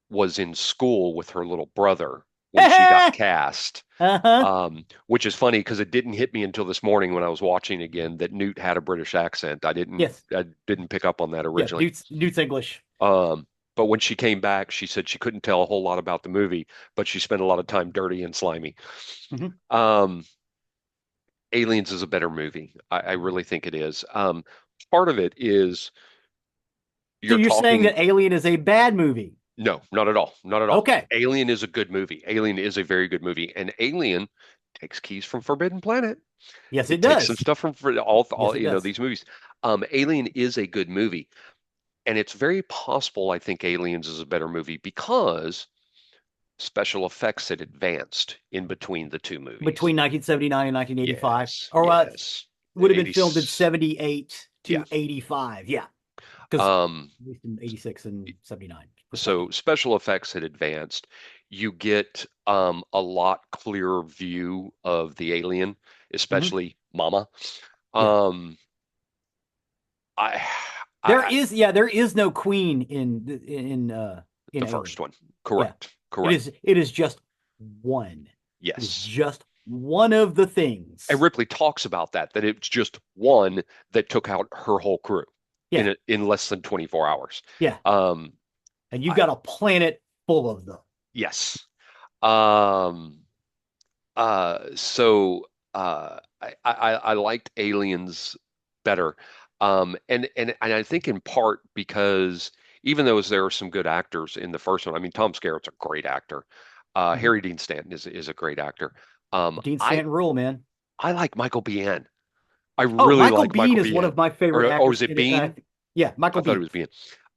was in school with her little brother when she got cast. Uh-huh. Which is funny because it didn't hit me until this morning when I was watching again that Newt had a British accent. Yes. I didn't pick up on that Yeah. originally. Dude's English. Um, but when she came back, she said she couldn't tell a whole lot about the movie, but she spent a lot of time dirty and slimy. Mhm. Um, Aliens is a better movie. I really think it is. Part of it is So you're you're saying talking. that Alien is a bad movie? No, not at all. Not at all. Okay. Alien is a good movie. Alien is a very good movie, and Alien takes keys from Forbidden Planet. Yes, it It takes some does. stuff from Yes, it does. these movies. Alien is a good movie, and it's very possible I think Aliens is a better movie because special effects had advanced in between the two movies. Between 1979 and 1985, Yes, or yes. would have been 80, filmed in 78 yeah. to 85. Yeah, because Um, at least in 86 and 79, so respectively. special effects had advanced. You get a lot clearer view of the alien, Hmm. especially Mama. Yeah, Um, I, there I, is. Yeah, there is no queen in the first Alien. one. Yeah, Correct. it Correct. is. It is just one. It is Yes. just one of the And things. Ripley talks about that it's just one that took out her whole crew Yeah, in less than 24 hours. yeah, Um, and you've I, got a planet full of them. yes. Um, so I liked Aliens better. And I think in part because even though there are some good actors in the first one, I mean Tom Skerritt's a great actor. Mhm. Harry Dean Stanton is a great actor. Um, Dean I Stanton rule, man. I like Michael Biehn. I Oh, really Michael like Biehn Michael is one Biehn. of my favorite Or oh, actors is it in it. Bean? Yeah, I Michael thought it Biehn. was Bean.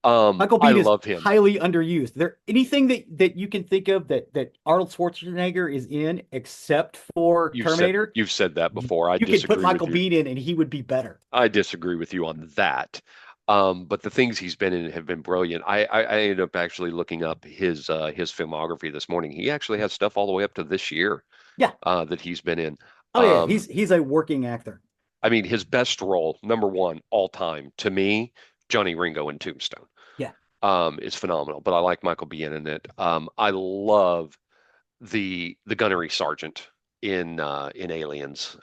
Michael I Biehn is love him. highly underused. There anything that you can think of that Arnold Schwarzenegger is in except for Terminator, You've said that before. I you could put disagree with Michael you. Biehn in and he would be better. I disagree with you on that. But the things he's been in have been brilliant. I ended up actually looking up his filmography this morning. He actually has stuff all the way up to this year Yeah. that he's been in. Oh yeah, Um, he's a working actor. I mean, his best role, number one all time to me, Johnny Ringo in Tombstone, Yeah. is phenomenal. But I like Michael Biehn in it. I love the gunnery sergeant in Aliens.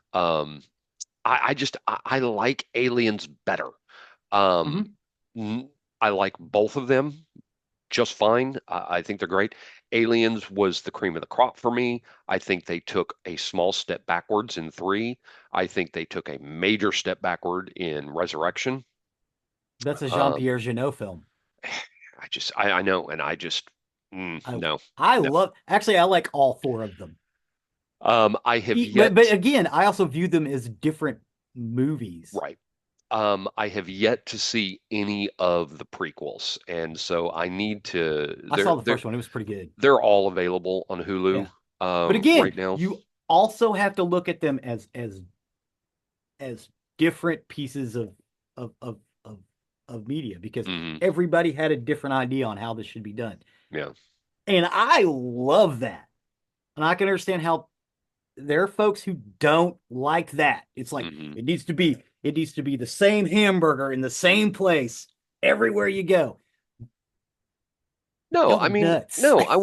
I like Aliens better. Um, Hmm. n- I like both of them just fine. I think they're great. Aliens was the cream of the crop for me. I think they took a small step backwards in three. I think they took a major step backward in Resurrection. That's a Um, Jean-Pierre Jeunet film. I know, and I no, I no. love actually I like all four of them. I have But yet, again, I also view them as different movies. right. I have yet to see any of the prequels, and so I need to. I saw the first one. It was pretty good. They're all available on Yeah. Hulu But again, right now. you also have to look at them as different pieces of of of, of media because Hmm. everybody had a different idea on how this should be done. Yeah. And I love that. And I can understand how there are folks who don't like that. It's like Hmm. it needs to be the same hamburger in the same place everywhere you go. No, Y'all I are mean, nuts. no, I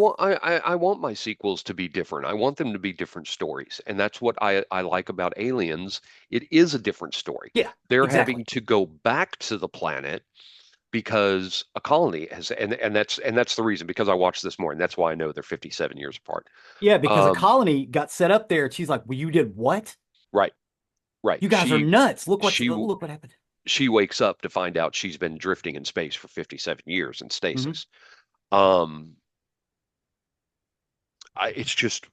want my sequels to be different. I want them to be different stories. And that's what I like about Aliens. It is a different story. Yeah, They're exactly. having to go back to the planet because a colony has, and that's the reason, because I watched this morning. That's why I know they're 57 years apart. Yeah, because a Um, colony got set up there and she's like, "Well, you did what? right, right. You guys are nuts. She Look what happened." she wakes up to find out she's been drifting in space for 57 years in Hmm. stasis. Um, it's just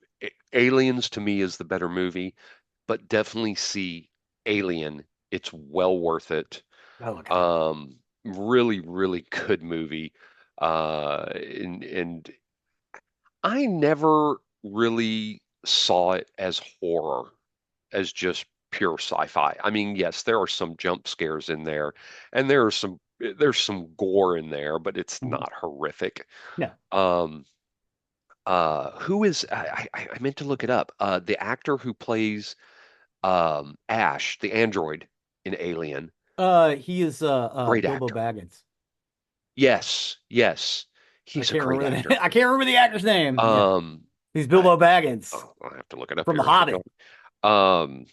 Aliens to me is the better movie, but definitely see Alien. It's well worth it. Oh, okay. Really, really good movie. And I never really saw it as horror, as just pure sci-fi. I mean, yes, there are some jump scares in there, and there's some gore in there, but it's Hmm. not horrific. No. Um, who is I meant to look it up. The actor who plays Ash, the android in Alien, He is great Bilbo actor. Baggins. Yes, yes, I he's a can't great remember the actor. I can't remember the actor's name. Yeah. Um, He's I, Bilbo Baggins oh, I have to look it up from The here as we're Hobbit. going. Um,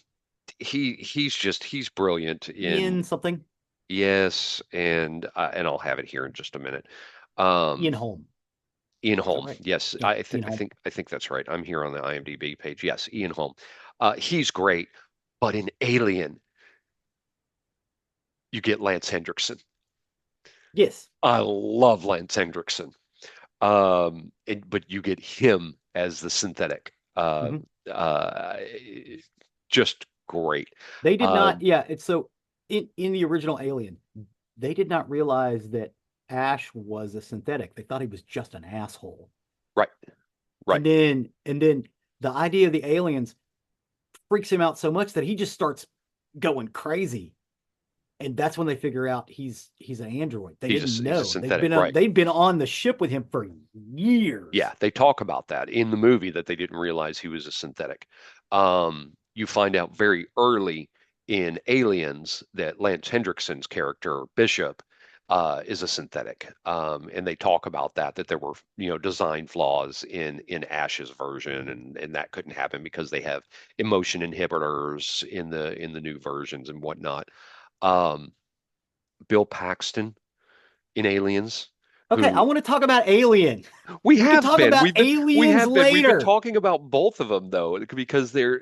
he's brilliant in Ian something. yes, and I'll have it here in just a minute. Um, Ian Holm. Ian Is that Holm, right? yes, Yeah, Ian Holm. I think that's right. I'm here on the IMDb page. Yes, Ian Holm. He's great, but in Alien, you get Lance Hendrickson. Yes. I love Lance Hendrickson. But you get him as the synthetic. Hmm. Uh, just great. They did not. Um, Yeah, it's so in the original Alien, they did not realize that Ash was a synthetic. They thought he was just an asshole. right, right. And then the idea of the aliens freaks him out so much that he just starts going crazy. And that's when they figure out he's an android. They didn't He's a know. synthetic, right? They'd been on the ship with him for years. Yeah, they talk about that in the movie that they didn't realize he was a synthetic. You find out very early in Aliens that Lance Hendrickson's character, Bishop, is a synthetic. And they talk about that there were, design flaws in Ash's version, and that couldn't happen because they have emotion inhibitors in the new versions and whatnot. Um, Bill Paxton in Aliens, Okay, I who want to talk about Alien. we We could have talk been. about We aliens have been. We've been later. talking about both of them though, because they're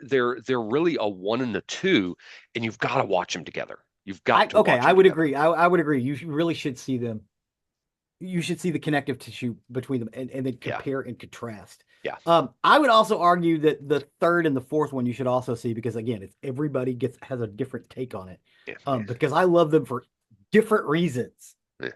really a one and a two, and you've got to watch them together. You've got I to okay, watch I them would together. agree. I would agree. Really should see them. You should see the connective tissue between them and then Yeah, compare and contrast. yeah, I would also argue that the third and the fourth one you should also see because again, it's everybody gets has a different take on it. yeah, yeah, Because I love them for different reasons. yeah.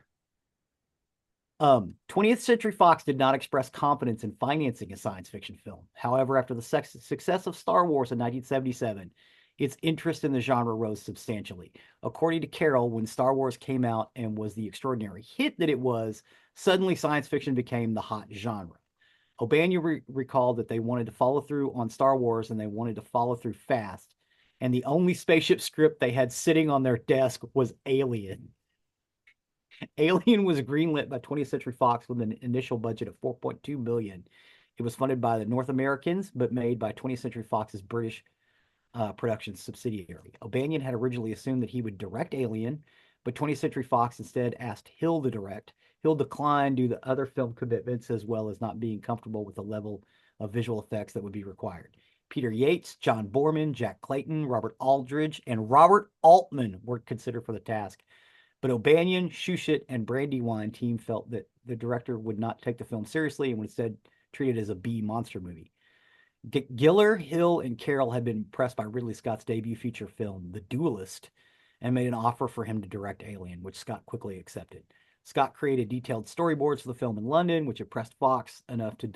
20th Century Fox did not express confidence in financing a science fiction film. However, after the success of Star Wars in 1977, its interest in the genre rose substantially. According to Carroll, when Star Wars came out and was the extraordinary hit that it was, suddenly science fiction became the hot genre. O'Banion recalled that they wanted to follow through on Star Wars and they wanted to follow through fast. And the only spaceship script they had sitting on their desk was Alien. Alien was greenlit by 20th Century Fox with an initial budget of 4.2 million. It was funded by the North Americans, but made by 20th Century Fox's British production subsidiary. O'Banion had originally assumed that he would direct Alien, but 20th Century Fox instead asked Hill to direct. Hill declined due to other film commitments as well as not being comfortable with the level of visual effects that would be required. Peter Yates, John Borman, Jack Clayton, Robert Aldridge, and Robert Altman were considered for the task, But O'Banion, Shusett, and Brandywine team felt that the director would not take the film seriously and would instead treat it as a B monster movie. Giller, Hill, and Carroll had been impressed by Ridley Scott's debut feature film, The Duelist, and made an offer for him to direct Alien, which Scott quickly accepted. Scott created detailed storyboards for the film in London, which impressed Fox enough to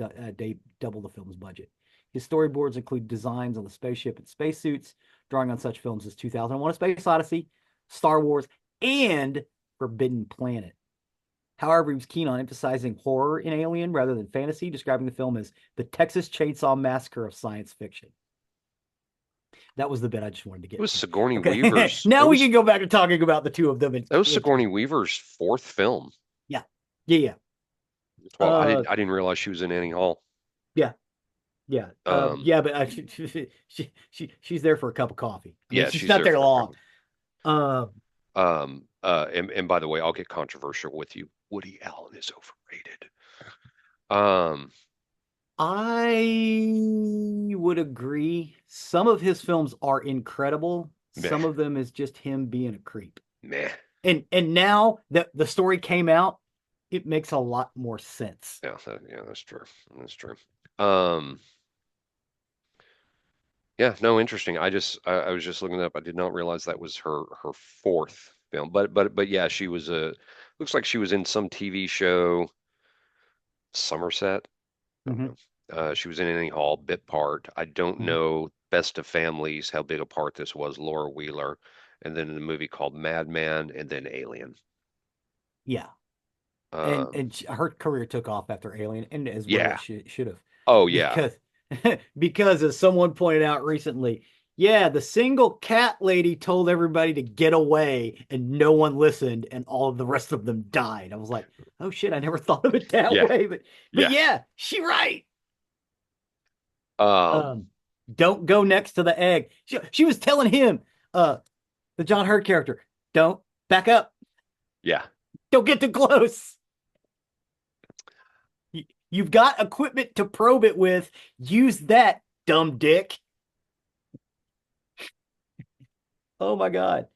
double the film's budget. His storyboards include designs on the spaceship and spacesuits, drawing on such films as 2001: A Space Odyssey, Star Wars, and Forbidden Planet. However, he was keen on emphasizing horror in Alien rather than fantasy, describing the film as the Texas Chainsaw Massacre of science fiction. That was the bit I just wanted to It get was to. Sigourney Okay, Weaver's. It now we was can go back to talking about the two of them. That was Sigourney Weaver's fourth film. Yeah, yeah, yeah. Well, Uh, I didn't realize she was in Annie Hall. yeah, yeah, Um, yeah. But she's there for a cup of coffee. I mean, yeah, she's she's not there there for a long. couple. Uh, And by the way, I'll get controversial with you. Woody Allen is overrated. Um, I would agree. Some of his films are incredible. Meh, Some of them is just him being a creep. meh. And now that the story came out, it makes a lot more sense. Yeah, that's true. That's true. Um, yeah, no, interesting. I was just looking it up. I did not realize that was her fourth film. But yeah, she was looks like she was in some TV show, Somerset. I don't Hmm. know. She was in Annie Hall, bit part. I don't Hmm. know Best of Families, how big a part this was, Laura Wheeler, and then in a movie called Madman, and then Alien. Yeah. Um, And her career took off after Alien, and as well it yeah. should have, Oh yeah. because because as someone pointed out recently, yeah, the single cat lady told everybody to get away, and no one listened, and all of the rest of them died. I was like, oh shit, I never thought of it that Yeah. way, but Yeah. yeah, she right. Um, Um, don't go next to the egg. She was telling him, the John Hurt character, don't back up, yeah. don't get too close. You've got equipment to probe it with. Use that, dumb dick. Oh my god.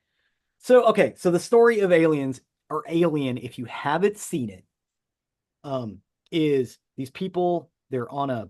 So okay, so the story of Aliens or Alien, if you haven't seen it, um, is these people they're on a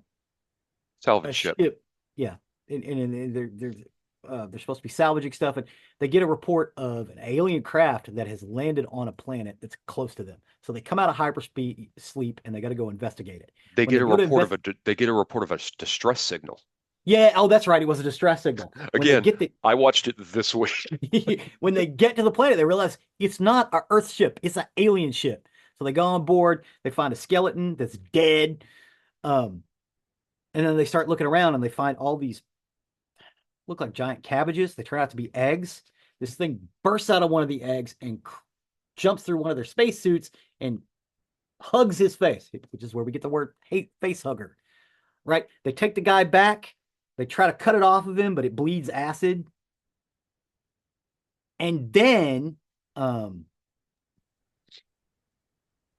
Salvage ship. ship, yeah, and they're supposed to be salvaging stuff, and they get a report of an alien craft that has landed on a planet that's close to them. So they come out of hyperspeed sleep and they got to go investigate it. When they go to invest, They get a report of a distress signal. yeah, oh, that's right, it was a distress signal. When they Again, get the I watched it this week. when they get to the planet, they realize it's not a Earth ship; it's an alien ship. So they go on board. They find a skeleton that's dead, um, and then they start looking around and they find all these look like giant cabbages. They turn out to be eggs. This thing bursts out of one of the eggs and jumps through one of their spacesuits and hugs his face, which is where we get the word hate face hugger. Right? They take the guy back. They try to cut it off of him, but it bleeds acid. And then, um,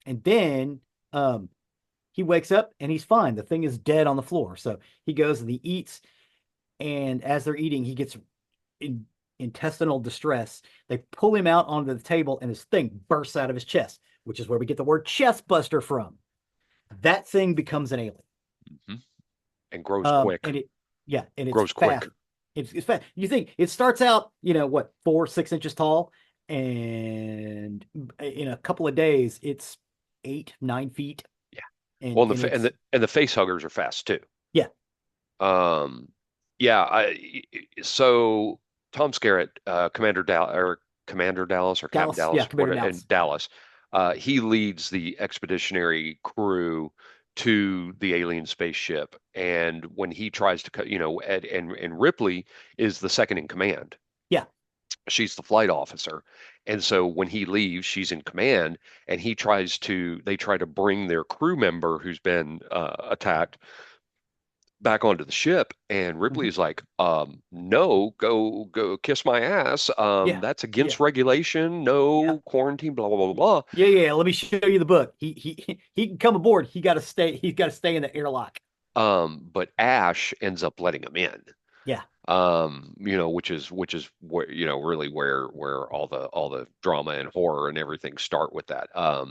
and then, um, he wakes up and he's fine. The thing is dead on the floor. So he goes and he eats. And as they're eating, he gets in intestinal distress. They pull him out onto the table and his thing bursts out of his chest, which is where we get the word chest buster from. That thing becomes an alien. Mhm. And grows quick. And it, yeah, and it's Grows quick. fast. It's fast. You think it starts out, what, 4, 6 inches tall, and in a couple of days, it's 8, 9 feet, Yeah. Well, and it's and the face huggers are fast too. yeah, Um, yeah, so Tom Skerritt, Commander Dallas or Captain Dallas, yeah, Dallas, Commander in Dallas, Dallas, he leads the expeditionary crew to the alien spaceship, and when he tries to cut, and Ripley is the second in command. yeah, She's the flight officer, and so when he leaves, she's in command, and they try to bring their crew member who's been attacked back onto the ship, and Ripley mhm, is like, no, go kiss my ass. yeah, That's yeah, against regulation. yeah. No quarantine, blah blah blah blah Yeah, yeah. Let me show you the book. He can come aboard. He got to stay. He's got to stay in the airlock. blah. But Ash ends up letting him in. Yeah. which is where, really where all the drama and horror and everything start with that. God,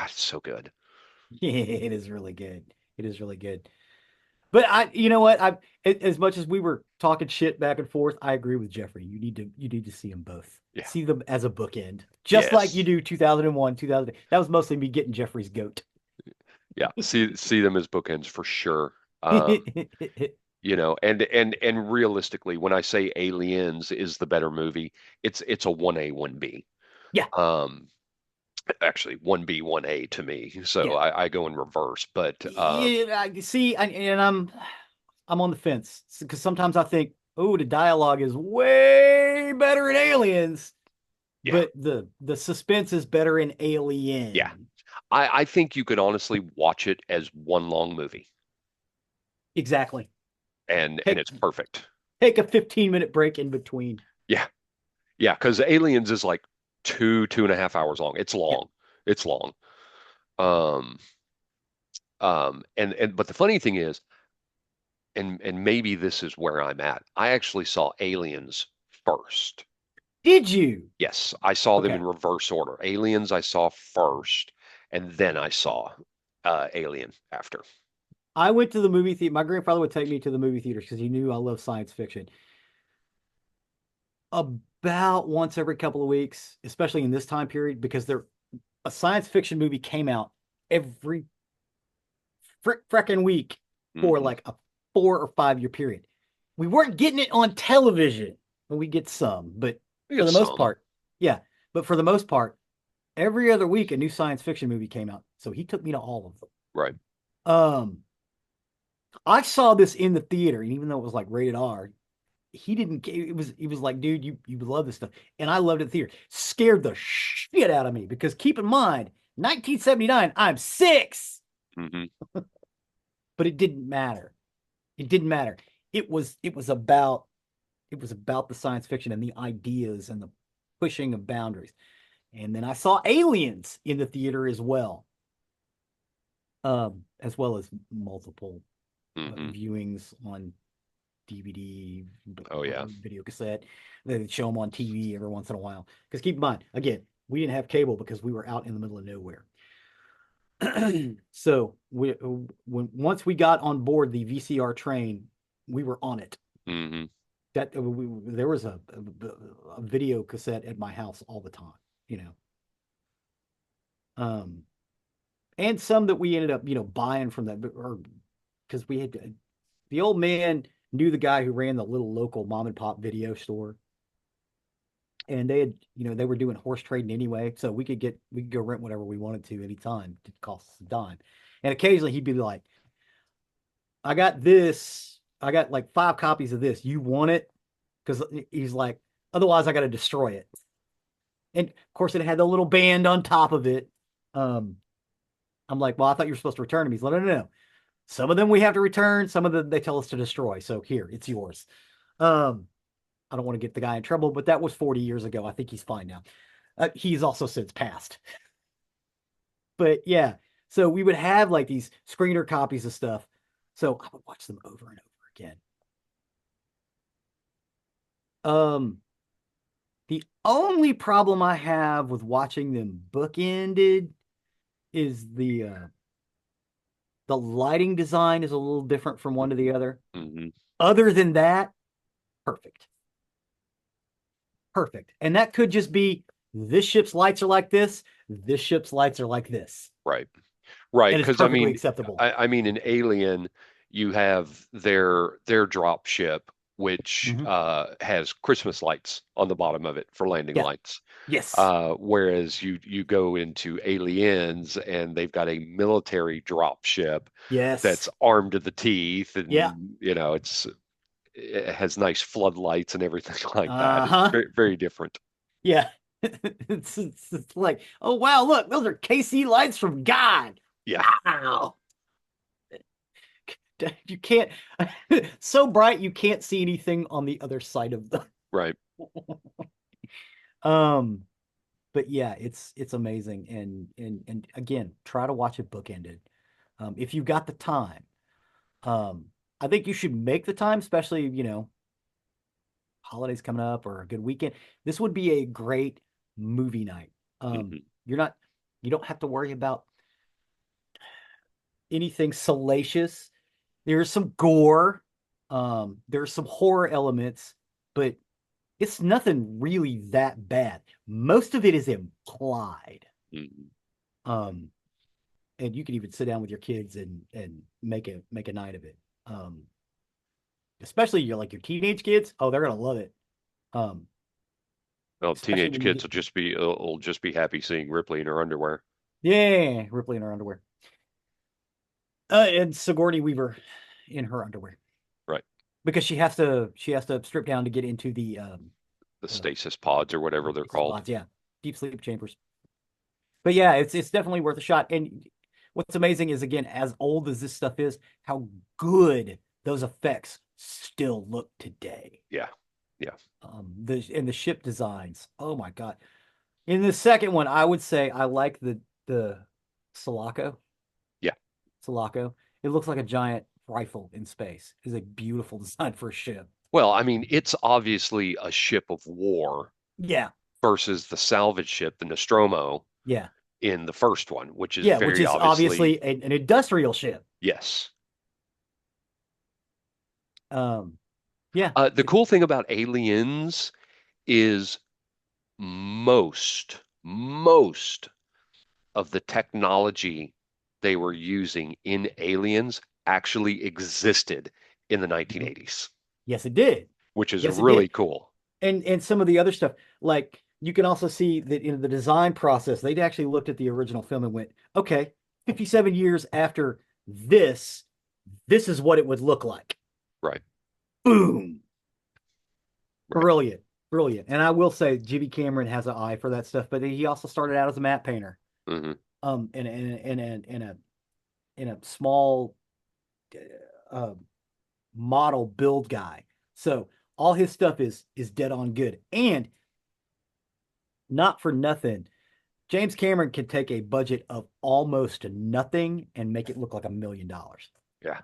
it's so good. It is really good. It is really good. But you know what? As much as we were talking shit back and forth, I agree with Jeffrey. You need to see them both. Yeah. See them as a bookend, just like you Yes. do 2001, 2000. That was mostly me getting Jeffrey's goat. Yeah. See them as bookends for sure. And realistically, when I say Aliens is the better movie, it's a 1A, 1B. Yeah, Um, Actually 1B, 1A to me. So yeah. I go in reverse, but Yeah, I see, and I'm on the fence because sometimes I think, oh, the dialogue is way better in Aliens, yeah, but the suspense is better in yeah. Alien. I think you could honestly watch it as one long movie, Exactly. and Take it's perfect. take a 15-minute break in between. Yeah. Yeah, because Aliens is like 2.5 hours long. It's Yeah. long. It's long. Um, and but the funny thing is, and maybe this is where I'm at. I actually saw Aliens first. Did you? Yes, I saw them Okay. in reverse order. Aliens I saw first, and then I saw Alien after. I went to the movie theater. My grandfather would take me to the movie theaters because he knew I love science fiction. About once every couple of weeks, especially in this time period, because a science fiction movie came out every frickin' week for Hmm. like a 4 or 5 year period. We weren't getting it on television. Well, we get some, but I for got the most some. part, yeah. But for the most part, every other week a new science fiction movie came out. So he took me to all of them. Right. Um, I saw this in the theater, and even though it was like rated R, he didn't. He was like, dude, you love this stuff, and I loved it in the theater. Scared the shit out of me because keep in mind, 1979, I'm 6, Hmm. but it didn't matter. It didn't matter. It was about the science fiction and the ideas and the pushing of boundaries. And then I saw Aliens in the theater as well as multiple Hmm. viewings on DVD, Oh yeah. video cassette. They show them on TV every once in a while. Because keep in mind, again, we didn't have cable because we were out in the middle of nowhere. So once we got on board the VCR train, we were on it. Hmm. There was a video cassette at my house all the time, you know. Um, and some that we ended up, buying from that, or because we had the old man knew the guy who ran the little local mom and pop video store, and they were doing horse trading anyway, so we could go rent whatever we wanted to anytime. It cost us a dime, and occasionally he'd be like, "I got this. I got like 5 copies of this. You want it?" Because he's like, "Otherwise, I got to destroy it." And of course, it had the little band on top of it. Um, I'm like, "Well, I thought you were supposed to return them." He's like, "No, no, no. Some of them we have to return. Some of them they tell us to destroy. So here, it's yours." Um, I don't want to get the guy in trouble, but that was 40 years ago. I think he's fine now. He's also since passed. But yeah, so we would have like these screener copies of stuff. So I would watch them over and over again. Um, the only problem I have with watching them bookended is the lighting design is a little different from one to the other. Hmm. Other than that, perfect. Perfect. And that could just be this ship's lights are like this ship's lights are like this. Right. Right. And it's Because I perfectly mean, acceptable. I mean, in Alien, you have their drop ship, which Mhm. has Christmas lights on the bottom of it for landing Yeah. lights. Yes. Whereas you go into Aliens and they've got a military drop ship that's Yes. armed to the teeth, Yeah. and it has nice floodlights and everything like that. It's Uh-huh. very, very different. Yeah. It's like, oh wow, look, those are KC lights from God. Yeah. Wow. You can't so bright you can't see anything on the other side of them. Right. Um, but yeah, it's amazing. And again, try to watch it bookended. If you got the time. Um, I think you should make the time, especially, holidays coming up or a good weekend. This would be a great movie night. Hmm. You're not, you don't have to worry about anything salacious. There's some gore, there's some horror elements, but it's nothing really that bad. Most of it is implied. Hmm. Um, and you can even sit down with your kids and make a night of it. Um, especially your teenage kids. Oh, they're gonna love it. Um, Well, especially teenage when you kids get will just be happy seeing Ripley in her underwear. yeah, Ripley in her underwear. And Sigourney Weaver in her underwear Right. because she has to strip down to get into The uh, stasis pods or whatever the they're stasis called. pods. Yeah, deep sleep chambers. But yeah, it's definitely worth a shot. And what's amazing is again, as old as this stuff is, how good those effects still look today. Yeah. Yeah. The ship designs. Oh my God. In the second one, I would say I like the Sulaco. Yeah. Sulaco. It looks like a giant rifle in space. It's a beautiful design for a ship. Well, I mean, it's obviously a ship of war Yeah, versus the salvage ship, the Nostromo, yeah, in the first one, which is yeah. Which very is obviously, obviously an industrial ship. yes. Um, yeah, The cool thing about Aliens is most of the technology they were using in Aliens actually existed in the mhm. 1980s, Yes, it did. which is Yes, it really did. cool. And some of the other stuff, like you can also see that in the design process, they'd actually looked at the original film and went, okay, 57 years after this, this is what it would look like. Right, Boom. right. Brilliant. Brilliant. And I will say Jimmy Cameron has an eye for that stuff, but he also started out as a matte painter. Hmm. In a small uh, model build guy. So all his stuff is dead on good. And not for nothing, James Cameron can take a budget of almost nothing and make it look like $1 million. Yeah,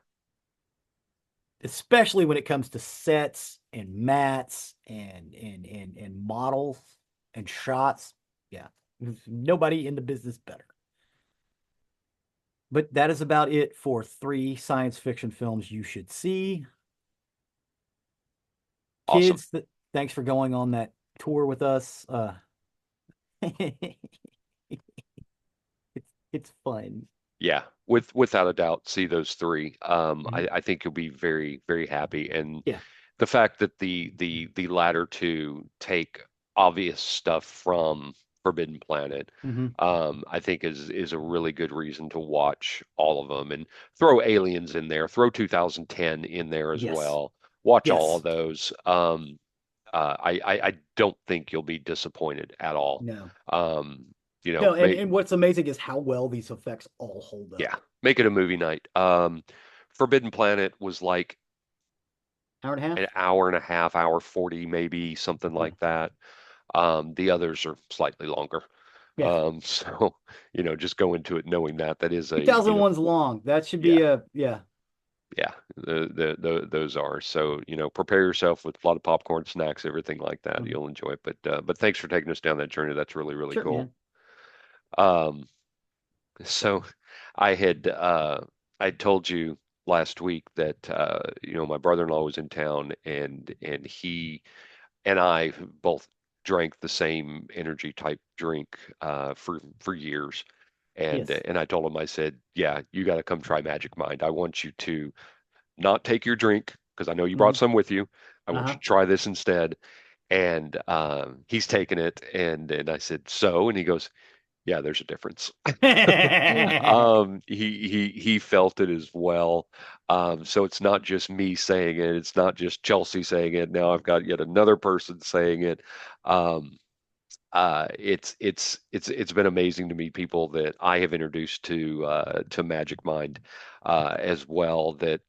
Especially when it comes to sets and mats and models and shots. Yeah. Nobody in the business better. But that is about it for three science fiction films you should see. awesome. Kids, thanks for going on that tour with us. It's fun. Yeah, without a doubt, see those three. Mhm. I think you'll be very, very happy. And Yeah. the fact that the latter two take obvious stuff from Forbidden Planet, Hmm. I think is a really good reason to watch all of them and throw Aliens in there, throw 2010 in there as Yes. well. Watch all of Yes. those. I don't think you'll be disappointed at all. No. Um, No, and, may, and what's amazing is how well these effects all hold yeah, up. make it a movie night. Forbidden Planet was like Hour and a an half? hour and a half, hour 40, maybe something Yeah. like that. The others are slightly longer. Yeah. So, just go into it knowing that that is a, 2001's long. That should yeah, be a, yeah. yeah, those are. So, prepare yourself with a lot of popcorn, snacks, everything like that. Mhm. You'll enjoy it. But thanks for taking us down that journey. That's really, really Sure, cool. man. Um, so I had, I told you last week that, my brother-in-law was in town and he and I both drank the same energy type drink for years. And Yes. and I told him, I said, yeah, you got to come try Magic Mind. I want you to not take your drink because I know you brought Hmm. some with you. I want you Uh-huh. to try this instead. And he's taken it, and I said, so, and he goes, yeah, there's a difference. He felt it as well. So it's not just me saying it. It's not just Chelsea saying it. Now I've got yet another person saying it. Um, it's been amazing to meet people that I have introduced to Magic Mind as well. That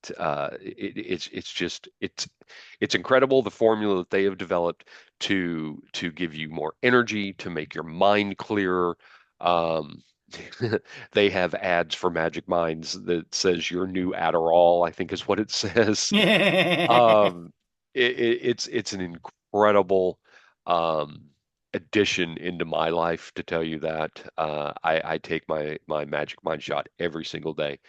it's just it's incredible the formula that they have developed to give you more energy, to make your mind clearer. they have ads for Magic Minds that says your new Adderall, I think is what it says. Um, it's an incredible um, addition into my life to tell you that. I take my Magic Mind shot every single day,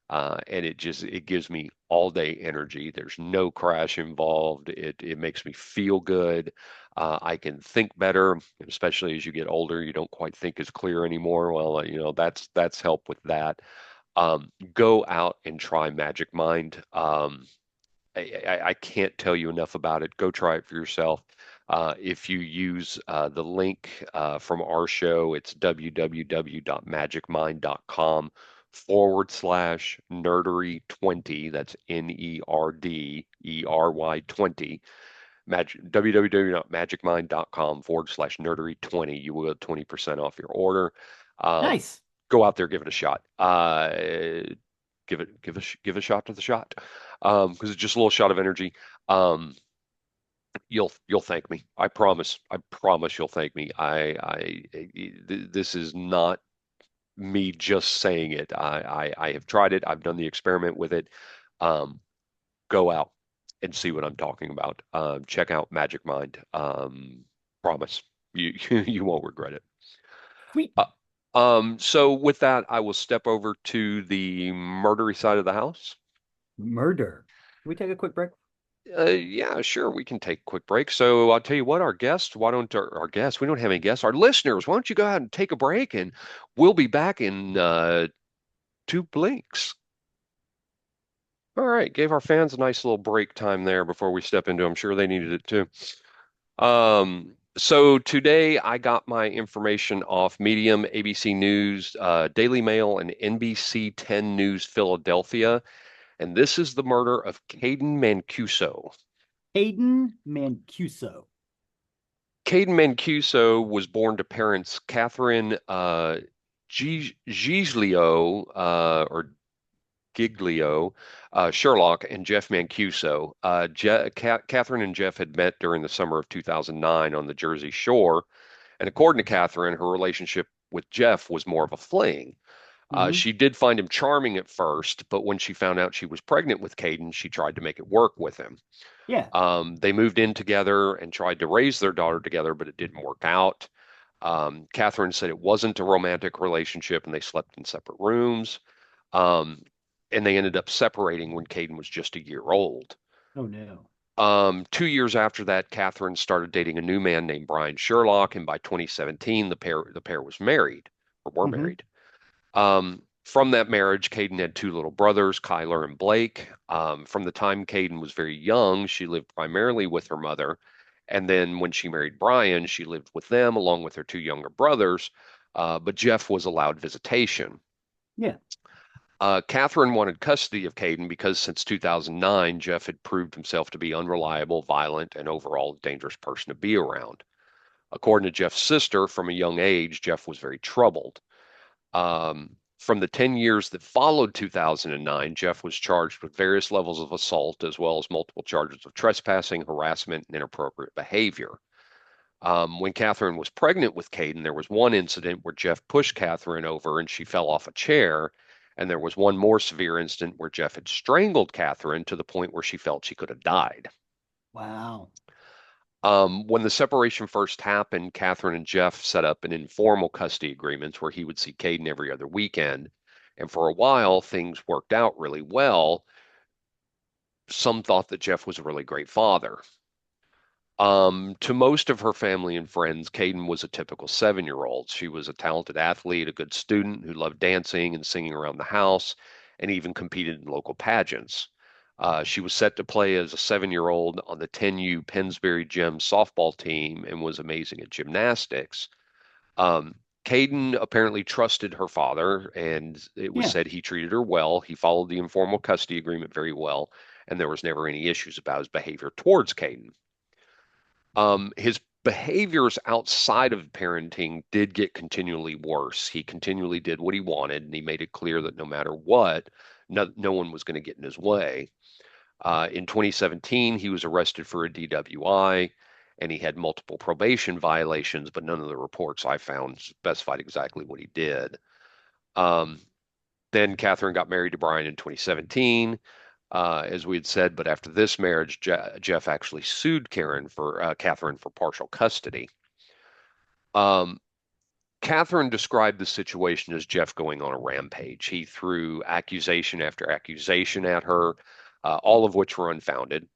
and it gives me all day energy. There's no crash involved. It makes me feel good. I can think better, especially as you get older. You don't quite think as clear anymore. Well, that's help with that. Go out and try Magic Mind. I can't tell you enough about it. Go try it for yourself. If you use the link from our show, it's www.magicmind.com/nerdery20. That's NERDERY 20. www.magicmind.com/nerdery20. You will get 20% off your order. Um, Nice. Go out there, give it a shot. Give a shot to the shot, because it's just a little shot of energy. Um, you'll thank me. I promise you'll thank me. This is not me just saying it. I have tried it. I've done the experiment with it. Um, Go out and see what I'm talking about. Check out Magic Mind. Promise you you won't regret it. Sweet. Uh, so with that, I will step over to the murdery side of the house. Murder. Can we take a quick break? Yeah, sure. We can take a quick break. So I'll tell you what, our guests, why don't our guests, we don't have any guests, our listeners, why don't you go ahead and take a break and we'll be back in two blinks. All right. Gave our fans a nice little break time there before we step into. I'm sure they needed it too. So today I got my information off Medium, ABC News, Daily Mail, and NBC 10 News Philadelphia. And this is the murder of Kayden Mancuso. Kayden Mancuso. Kayden Mancuso was born to parents Catherine Giglio or Giglio Sherlock and Jeff Mancuso. Catherine and Jeff had met during the summer of 2009 on the Jersey Shore, and according to Catherine, her relationship with Jeff was more of a fling. Hmm. She did find him charming at first, but when she found out she was pregnant with Kayden, she tried to make it work with him. Yeah. They moved in together and tried to raise their daughter together, but it didn't work out. Catherine said it wasn't a romantic relationship and they slept in separate rooms. Um, and they ended up separating when Kayden was just a year old. Oh no. 2 years after that, Catherine started dating a new man named Brian Sherlock, and by 2017, the pair was married or were Hmm. married. From that marriage, Kayden had two little brothers, Kyler and Blake. From the time Kayden was very young, she lived primarily with her mother. And then when she married Brian, she lived with them along with her two younger brothers. But Jeff was allowed visitation. Yeah. Catherine wanted custody of Kayden because since 2009, Jeff had proved himself to be unreliable, violent, and overall a dangerous person to be around. According to Jeff's sister, from a young age, Jeff was very troubled. From the 10 years that followed 2009, Jeff was charged with various levels of assault, as well as multiple charges of trespassing, harassment, and inappropriate behavior. When Catherine was pregnant with Kayden, there was one incident where Jeff pushed Catherine over and she fell off a chair. And there was one more severe incident where Jeff had strangled Catherine to the point where she felt she could have died. Wow. When the separation first happened, Catherine and Jeff set up an informal custody agreement where he would see Kayden every other weekend. And for a while, things worked out really well. Some thought that Jeff was a really great father. To most of her family and friends, Kayden was a typical 7-year-old. She was a talented athlete, a good student who loved dancing and singing around the house, and even competed in local pageants. She was set to play as a 7-year-old on the 10U Pennsbury Gym softball team and was amazing at gymnastics. Um, Kayden apparently trusted her father, and it was Yeah. said he treated her well. He followed the informal custody agreement very well, and there was never any issues about his behavior towards Kayden. His behaviors outside of parenting did get continually worse. He continually did what he wanted, and he made it clear that no matter what, no one was going to get in his way. In 2017, he was arrested for a DWI, and he had multiple probation violations, but none of the reports I found specified exactly what he did. Um, then Catherine got married to Brian in 2017, as we had said. But after this marriage, Jeff actually sued Catherine for partial custody. Um, Catherine described the situation as Jeff going on a rampage. He threw accusation after accusation at her, all of which were unfounded.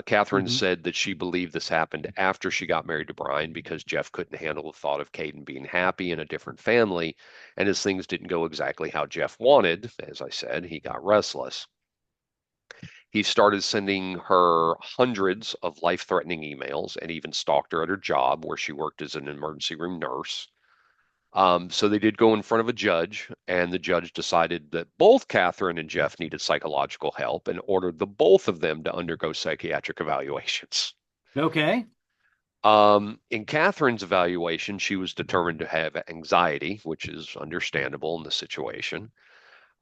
Catherine Hmm. said that she believed this happened after she got married to Brian because Jeff couldn't handle the thought of Kayden being happy in a different family, and as things didn't go exactly how Jeff wanted, as I said, he got restless. He started sending her hundreds of life-threatening emails and even stalked her at her job where she worked as an emergency room nurse. So they did go in front of a judge, and the judge decided that both Catherine and Jeff needed psychological help and ordered the both of them to undergo psychiatric evaluations. Okay. In Catherine's evaluation, she was determined to have anxiety, which is understandable in the situation.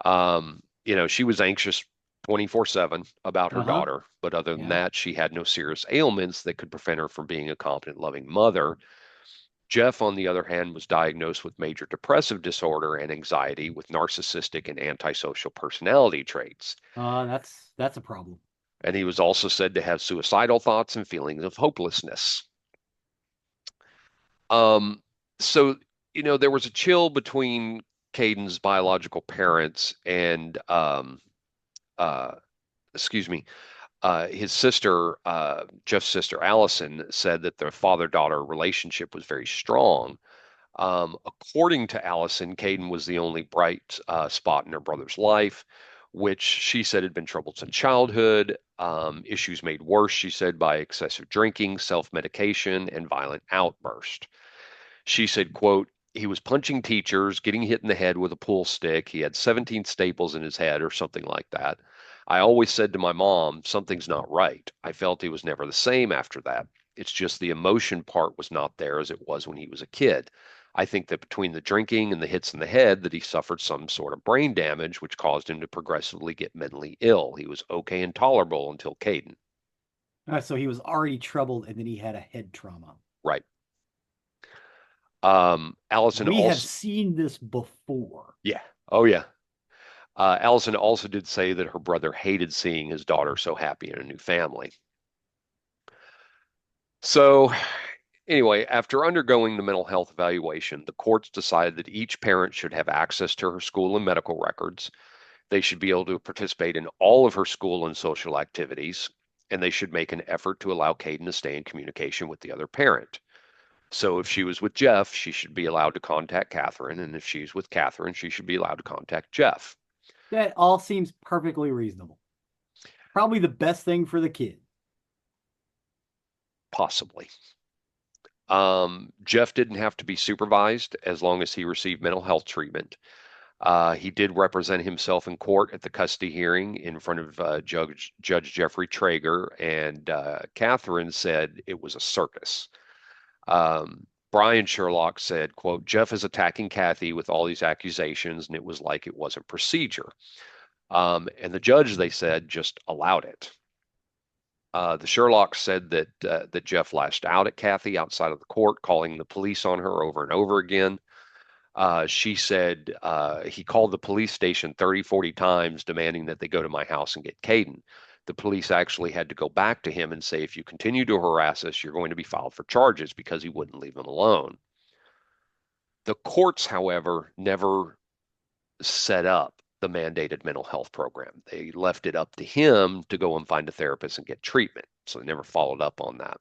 She was anxious 24/7 about her Uh-huh. daughter, but other than Yeah. that, she had no serious ailments that could prevent her from being a competent, loving mother. Jeff, on the other hand, was diagnosed with major depressive disorder and anxiety with narcissistic and antisocial personality traits. That's a problem. And he was also said to have suicidal thoughts and feelings of hopelessness. Um, so, there was a chill between Kayden's biological parents and, uh, excuse me, his sister, Jeff's sister Allison, said that their father-daughter relationship was very strong. According to Allison, Kayden was the only bright spot in her brother's life, which she said had been troubled since childhood. Issues made worse, she said, by excessive drinking, self-medication, and violent outbursts. She said, quote, he was punching teachers, getting hit in the head with a pool stick. He had 17 staples in his head or something like that. I always said to my mom, something's not right. I felt he was never the same after that. It's just the emotion part was not there as it was when he was a kid. I think that between the drinking and the hits in the head that he suffered some sort of brain damage, which caused him to progressively get mentally ill. He was okay and tolerable until Kayden. So he was already troubled and then he had a head trauma. Right. Allison We have also, seen this before. yeah. Oh, yeah. Allison also did say that her brother hated seeing his daughter so happy in a new family. So, anyway, after undergoing the mental health evaluation, the courts decided that each parent should have access to her school and medical records. They should be able to participate in all of her school and social activities, and they should make an effort to allow Kayden to stay in communication with the other parent. So, if she was with Jeff, she should be allowed to contact Catherine, and if she's with Catherine, she should be allowed to contact Jeff, That all seems perfectly reasonable. Probably the best thing for the kid. possibly. Jeff didn't have to be supervised as long as he received mental health treatment. He did represent himself in court at the custody hearing in front of Judge Jeffrey Traeger, and Catherine said it was a circus. Brian Sherlock said, quote, Jeff is attacking Kathy with all these accusations, and it was like it wasn't procedure. And the judge, they said, just allowed it. The Sherlocks said that Jeff lashed out at Kathy outside of the court, calling the police on her over and over again. She said he called the police station 30, 40 times, demanding that they go to my house and get Kayden. The police actually had to go back to him and say, if you continue to harass us, you're going to be filed for charges because he wouldn't leave them alone. The courts, however, never set up the mandated mental health program. They left it up to him to go and find a therapist and get treatment. So they never followed up on that.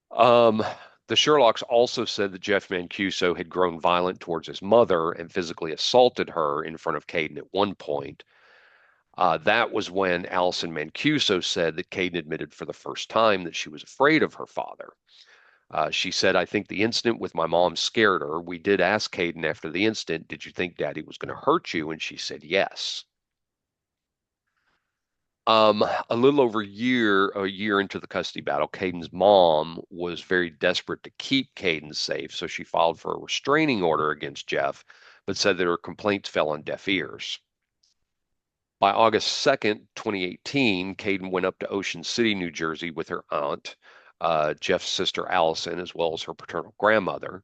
Um, the Sherlocks also said that Jeff Mancuso had grown violent towards his mother and physically assaulted her in front of Kayden at one point. That was when Allison Mancuso said that Kayden admitted for the first time that she was afraid of her father. She said, I think the incident with my mom scared her. We did ask Kayden after the incident, did you think daddy was going to hurt you? And she said, yes. A little over a year into the custody battle, Kayden's mom was very desperate to keep Kayden safe, so she filed for a restraining order against Jeff, but said that her complaints fell on deaf ears. By August 2nd, 2018, Kayden went up to Ocean City, New Jersey with her aunt, Jeff's sister Allison, as well as her paternal grandmother.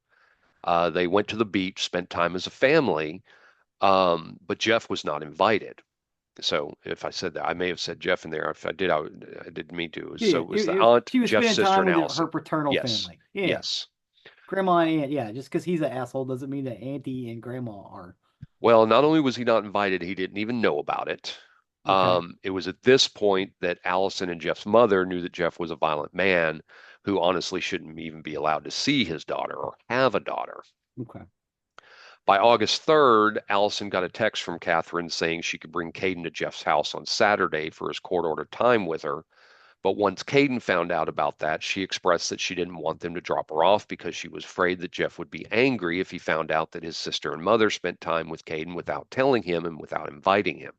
They went to the beach, spent time as a family, but Jeff was not invited. So if I said that, I may have said Jeff in there. If I did, I didn't mean to. Yeah, So it was the aunt, she was Jeff's spending sister, time and with her Allison. paternal Yes, family. Yeah, yes. grandma and aunt. Yeah, just because he's an asshole doesn't mean that auntie and grandma are. Well, not only was he not invited, he didn't even know about it. Okay, It was at this point that Allison and Jeff's mother knew that Jeff was a violent man who honestly shouldn't even be allowed to see his daughter or have a daughter. okay. By August 3rd, Allison got a text from Catherine saying she could bring Kayden to Jeff's house on Saturday for his court-ordered time with her. But once Kayden found out about that, she expressed that she didn't want them to drop her off because she was afraid that Jeff would be angry if he found out that his sister and mother spent time with Kayden without telling him and without inviting him.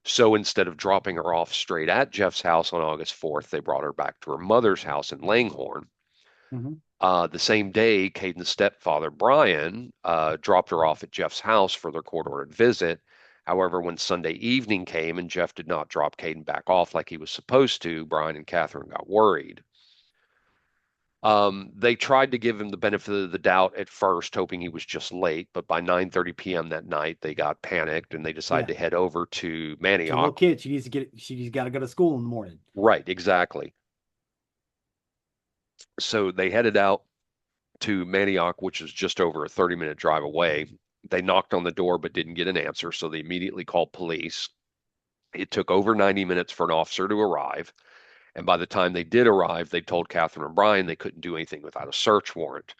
So instead of dropping her off straight at Jeff's house on August 4th, they brought her back to her mother's house in Langhorne. Hmm. The same day, Kayden's stepfather, Brian, dropped her off at Jeff's house for their court ordered visit. However, when Sunday evening came and Jeff did not drop Kayden back off like he was supposed to, Brian and Catherine got worried. They tried to give him the benefit of the doubt at first, hoping he was just late, but by 9:30 p.m. that night, they got panicked and they decided Yeah, to head over to she's a little Manioc. kid. She's got to go to school in the morning. Right, exactly. So they headed out to Manioc, which is just over a 30-minute drive away. They knocked on the door but didn't get an answer, so they immediately called police. It took over 90 minutes for an officer to arrive, and by the time they did arrive, they told Catherine and Brian they couldn't do anything without a search warrant.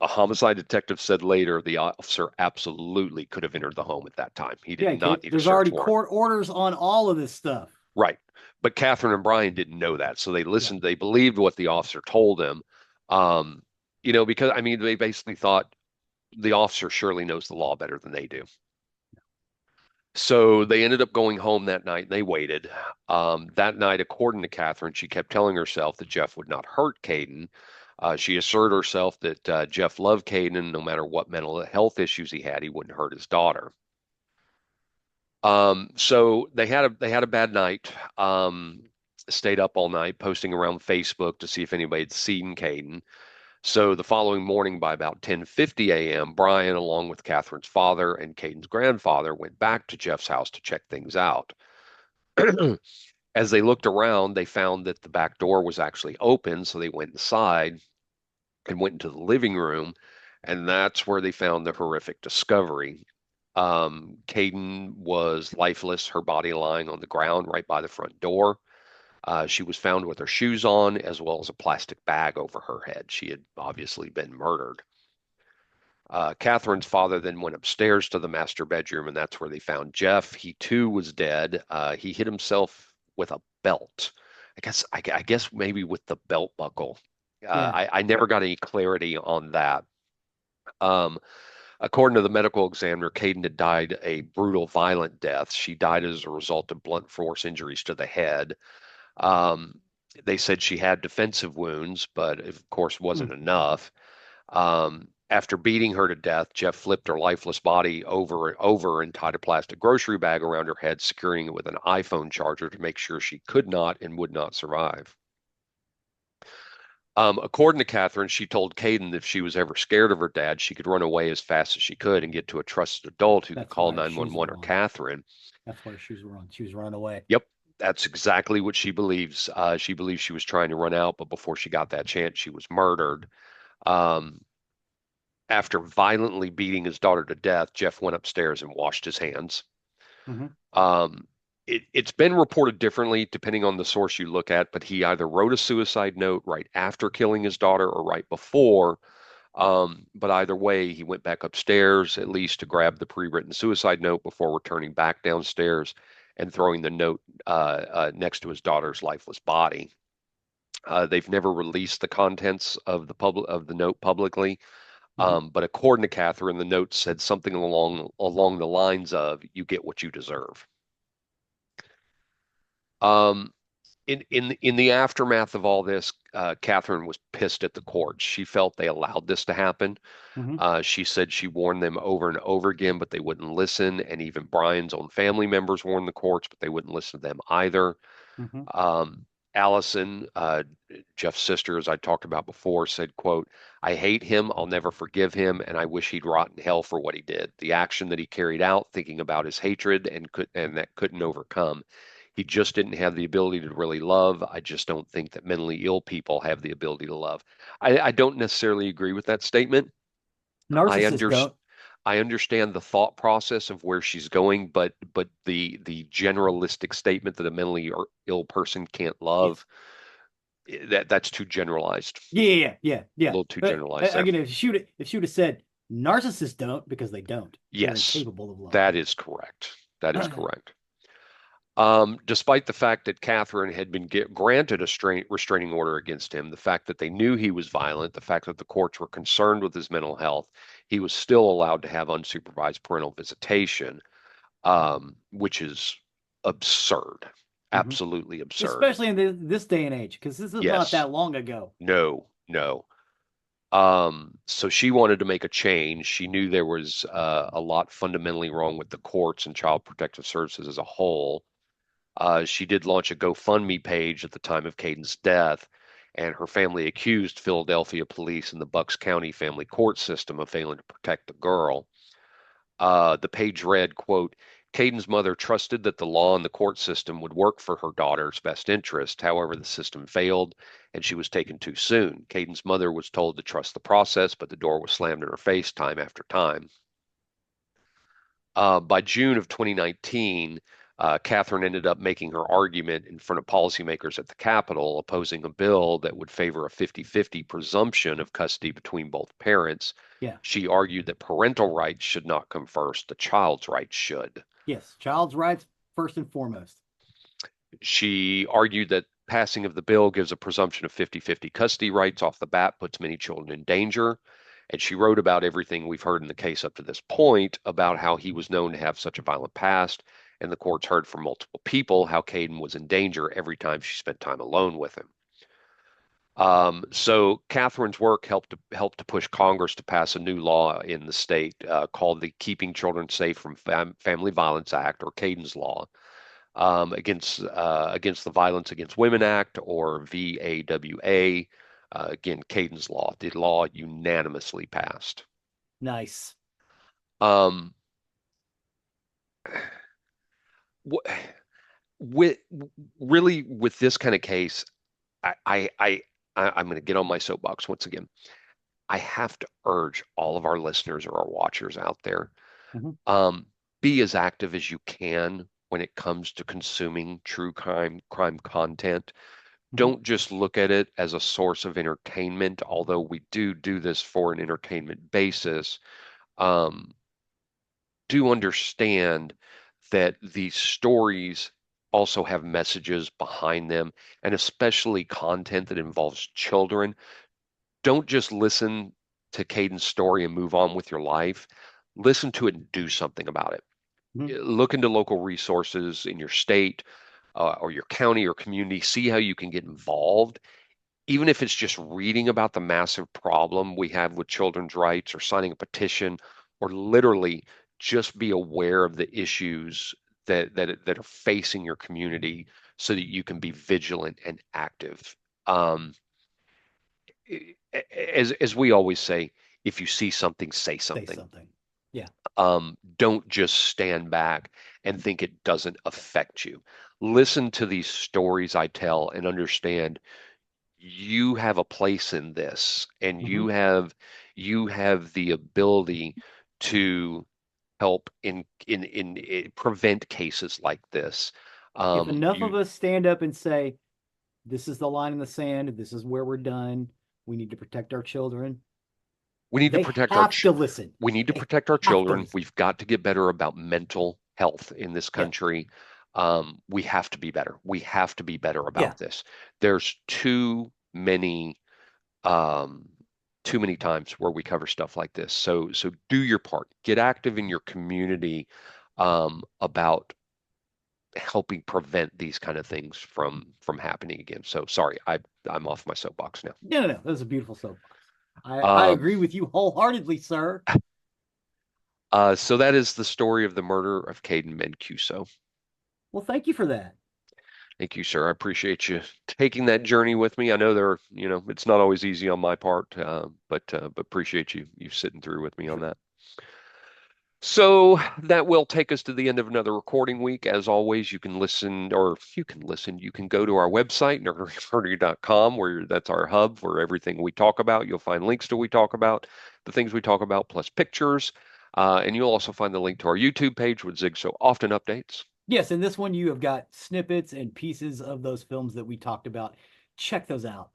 A homicide detective said later the officer absolutely could have entered the home at that time. He did Yeah, not need a there's search already warrant. court orders on all of this stuff. Right. But Catherine and Brian didn't know that. So they Yeah, listened, they believed what the officer told them. Um, because I mean, they basically thought the officer surely knows the law better than they do. So they ended up going home that night and they waited. That night, according to Catherine, she kept telling herself that Jeff would not hurt Kayden. She assured herself that Jeff loved Kayden and no matter what mental health issues he had, he wouldn't hurt his daughter. So they had a bad night. Stayed up all night posting around Facebook to see if anybody had seen Kayden. So the following morning, by about 10:50 a.m., Brian, along with Catherine's father and Kayden's grandfather, went back to Jeff's house to check things out. As they looked around, they found that the back door was actually open, so they went inside and went into the living room, and that's where they found the horrific discovery. Kayden was lifeless, her body lying on the ground right by the front door. She was found with her shoes on, as well as a plastic bag over her head. She had obviously been murdered. Catherine's father then went upstairs to the master bedroom, and that's where they found Jeff. He too was dead. He hit himself with a belt. I guess maybe with the belt buckle. yeah, I never got any clarity on that. Um, According to the medical examiner, Kayden had died a brutal, violent death. She died as a result of blunt force injuries to the head. Um, they said she had defensive wounds, but of course mm, wasn't enough. After beating her to death, Jeff flipped her lifeless body over and over and tied a plastic grocery bag around her head, securing it with an iPhone charger to make sure she could not and would not survive. According to Catherine, she told Kayden that if she was ever scared of her dad, she could run away as fast as she could and get to a trusted adult who could that's call why her shoes 911 were or on. Catherine. That's why her shoes were on. She was running away. Yep, that's exactly what she believes. She believes she was trying to run out, but before she got that chance, she was murdered. Um, After violently beating his daughter to death, Jeff went upstairs and washed his hands. Hmm. Um, it's been reported differently depending on the source you look at, but he either wrote a suicide note right after killing his daughter or right before. But either way, he went back upstairs at least to grab the pre-written suicide note before returning back downstairs and throwing the note next to his daughter's lifeless body. They've never released the contents of the note publicly, Hmm. but according to Catherine, the note said something along the lines of "You get what you deserve." Um, in the aftermath of all this, Catherine was pissed at the courts. She felt they allowed this to happen. Hmm. She said she warned them over and over again, but they wouldn't listen. And even Brian's own family members warned the courts, but they wouldn't listen to them either. Hmm. Um, Allison, Jeff's sister, as I talked about before, said, quote, "I hate him. I'll never forgive him, and I wish he'd rot in hell for what he did. The action that he carried out, thinking about his hatred and that couldn't overcome. He just didn't have the ability to really love. I just don't think that mentally ill people have the ability to love." I don't necessarily agree with that statement. I Narcissists under, don't. I understand the thought process of where she's going, but the generalistic statement that a mentally ill person can't Yes. love, that's too generalized. A Yeah. little too But generalized there. again, if she would have said narcissists don't because they don't. They're Yes, incapable of loving. that is correct. That is correct. Despite the fact that Catherine had been granted a restraining order against him, the fact that they knew he was violent, the fact that the courts were concerned with his mental health, he was still allowed to have unsupervised parental visitation, which is absurd. Mhm. Absolutely absurd. Especially in this day and age, because this is not Yes. that long ago. No, no. So she wanted to make a change. She knew there was a lot fundamentally wrong with the courts and child protective services as a whole. She did launch a GoFundMe page at the time of Kayden's death, and her family accused Philadelphia police and the Bucks County family court system of failing to protect the girl. The page read, quote, "Kayden's mother trusted that the law and the court system would work for her daughter's best interest. However, the system failed and she was taken too soon. Kayden's mother was told to trust the process, but the door was slammed in her face time after time." By June of 2019, Catherine ended up making her argument in front of policymakers at the Capitol, opposing a bill that would favor a 50-50 presumption of custody between both parents. Yeah. She argued that parental rights should not come first, the child's rights should. Yes. Child's rights first and foremost. She argued that passing of the bill gives a presumption of 50-50 custody rights off the bat, puts many children in danger. And she wrote about everything we've heard in the case up to this point about how he was known to have such a violent past. And the courts heard from multiple people how Kayden was in danger every time she spent time alone with him. So Catherine's work helped to push Congress to pass a new law in the state called the Keeping Children Safe from Family Violence Act, or Kayden's Law, against the Violence Against Women Act, or VAWA. Again, Kayden's Law. The law unanimously passed. Nice. Um, wh- with really with this kind of case, I, I, I I'm going to get on my soapbox once again. I have to urge all of our listeners or our watchers out there, Mhm. um, be as active as you can when it comes to consuming true crime content. Mhm. Don't just look at it as a source of entertainment, although we do this for an entertainment basis. Um, do understand that these stories also have messages behind them, and especially content that involves children. Don't just listen to Caden's story and move on with your life. Listen to it and do something about it. Mhm. Look into local resources in your state or your county or community. See how you can get involved, even if it's just reading about the massive problem we have with children's rights, or signing a petition, or literally just be aware of the issues that are facing your community so that you can be vigilant and active. Um, as we always say, if you see something, say Say something. something. Yeah. Don't just stand back and think it doesn't affect you. Listen to these stories I tell and understand you have a place in this, and Mhm. you have the ability to help in prevent cases like this. If enough of You us stand up and say, this is the line in the sand, this is where we're done, we need to protect our children, we need to they protect our have ch to listen. we need to They protect our have to children. listen. We've got to get better about mental health in this Yeah. country. We have to be better. We have to be better Yeah. about this. There's um, too many times where we cover stuff like this. So do your part. Get active in your community about helping prevent these kind of things from happening again. So sorry, I'm off my soapbox now. No. That was a beautiful soapbox. I Um, agree with you wholeheartedly, sir. so that is the story of the murder of Kayden Mancuso. Well, thank you for that. Thank you, sir. I appreciate you taking that journey with me. I know it's not always easy on my part, but appreciate you sitting through with me on that. So that will take us to the end of another recording week. As always, you can go to our website, nerdery.com, where that's our hub where everything we talk about. You'll find links to we talk about, the things we talk about, plus pictures. And you'll also find the link to our YouTube page, which Zig so often updates. Yes, in this one you have got snippets and pieces of those films that we talked about. Check those out.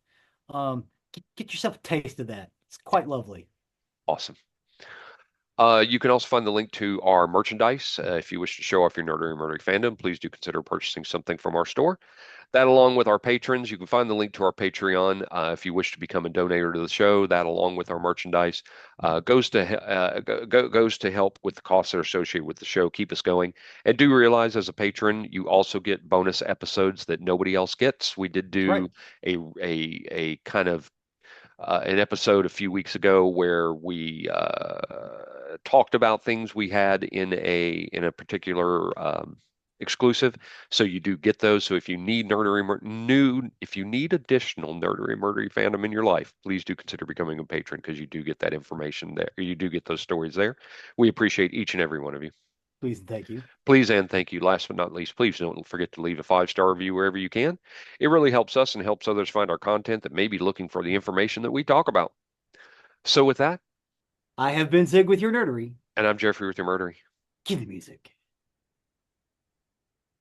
Get yourself a taste of that. It's quite lovely. Awesome. You can also find the link to our merchandise. If you wish to show off your nerdery and murdery fandom, please do consider purchasing something from our store. That, along with our patrons, you can find the link to our Patreon. If you wish to become a donator to the show, that, along with our merchandise, goes to help with the costs that are associated with the show, keep us going. And do realize, as a patron, you also get bonus episodes that nobody else gets. We did That's right. do a kind of an episode a few weeks ago where we talked about things we had in a particular exclusive. So you do get those. So if you need if you need additional nerdery murdery fandom in your life, please do consider becoming a patron because you do get that information there. You do get those stories there. We appreciate each and every one of you. Please and thank you. Please and thank you. Last but not least, please don't forget to leave a 5-star review wherever you can. It really helps us and helps others find our content that may be looking for the information that we talk about. So with that, I have been Zig with your nerdery. and I'm Jeffrey with your murdery. Cue the music.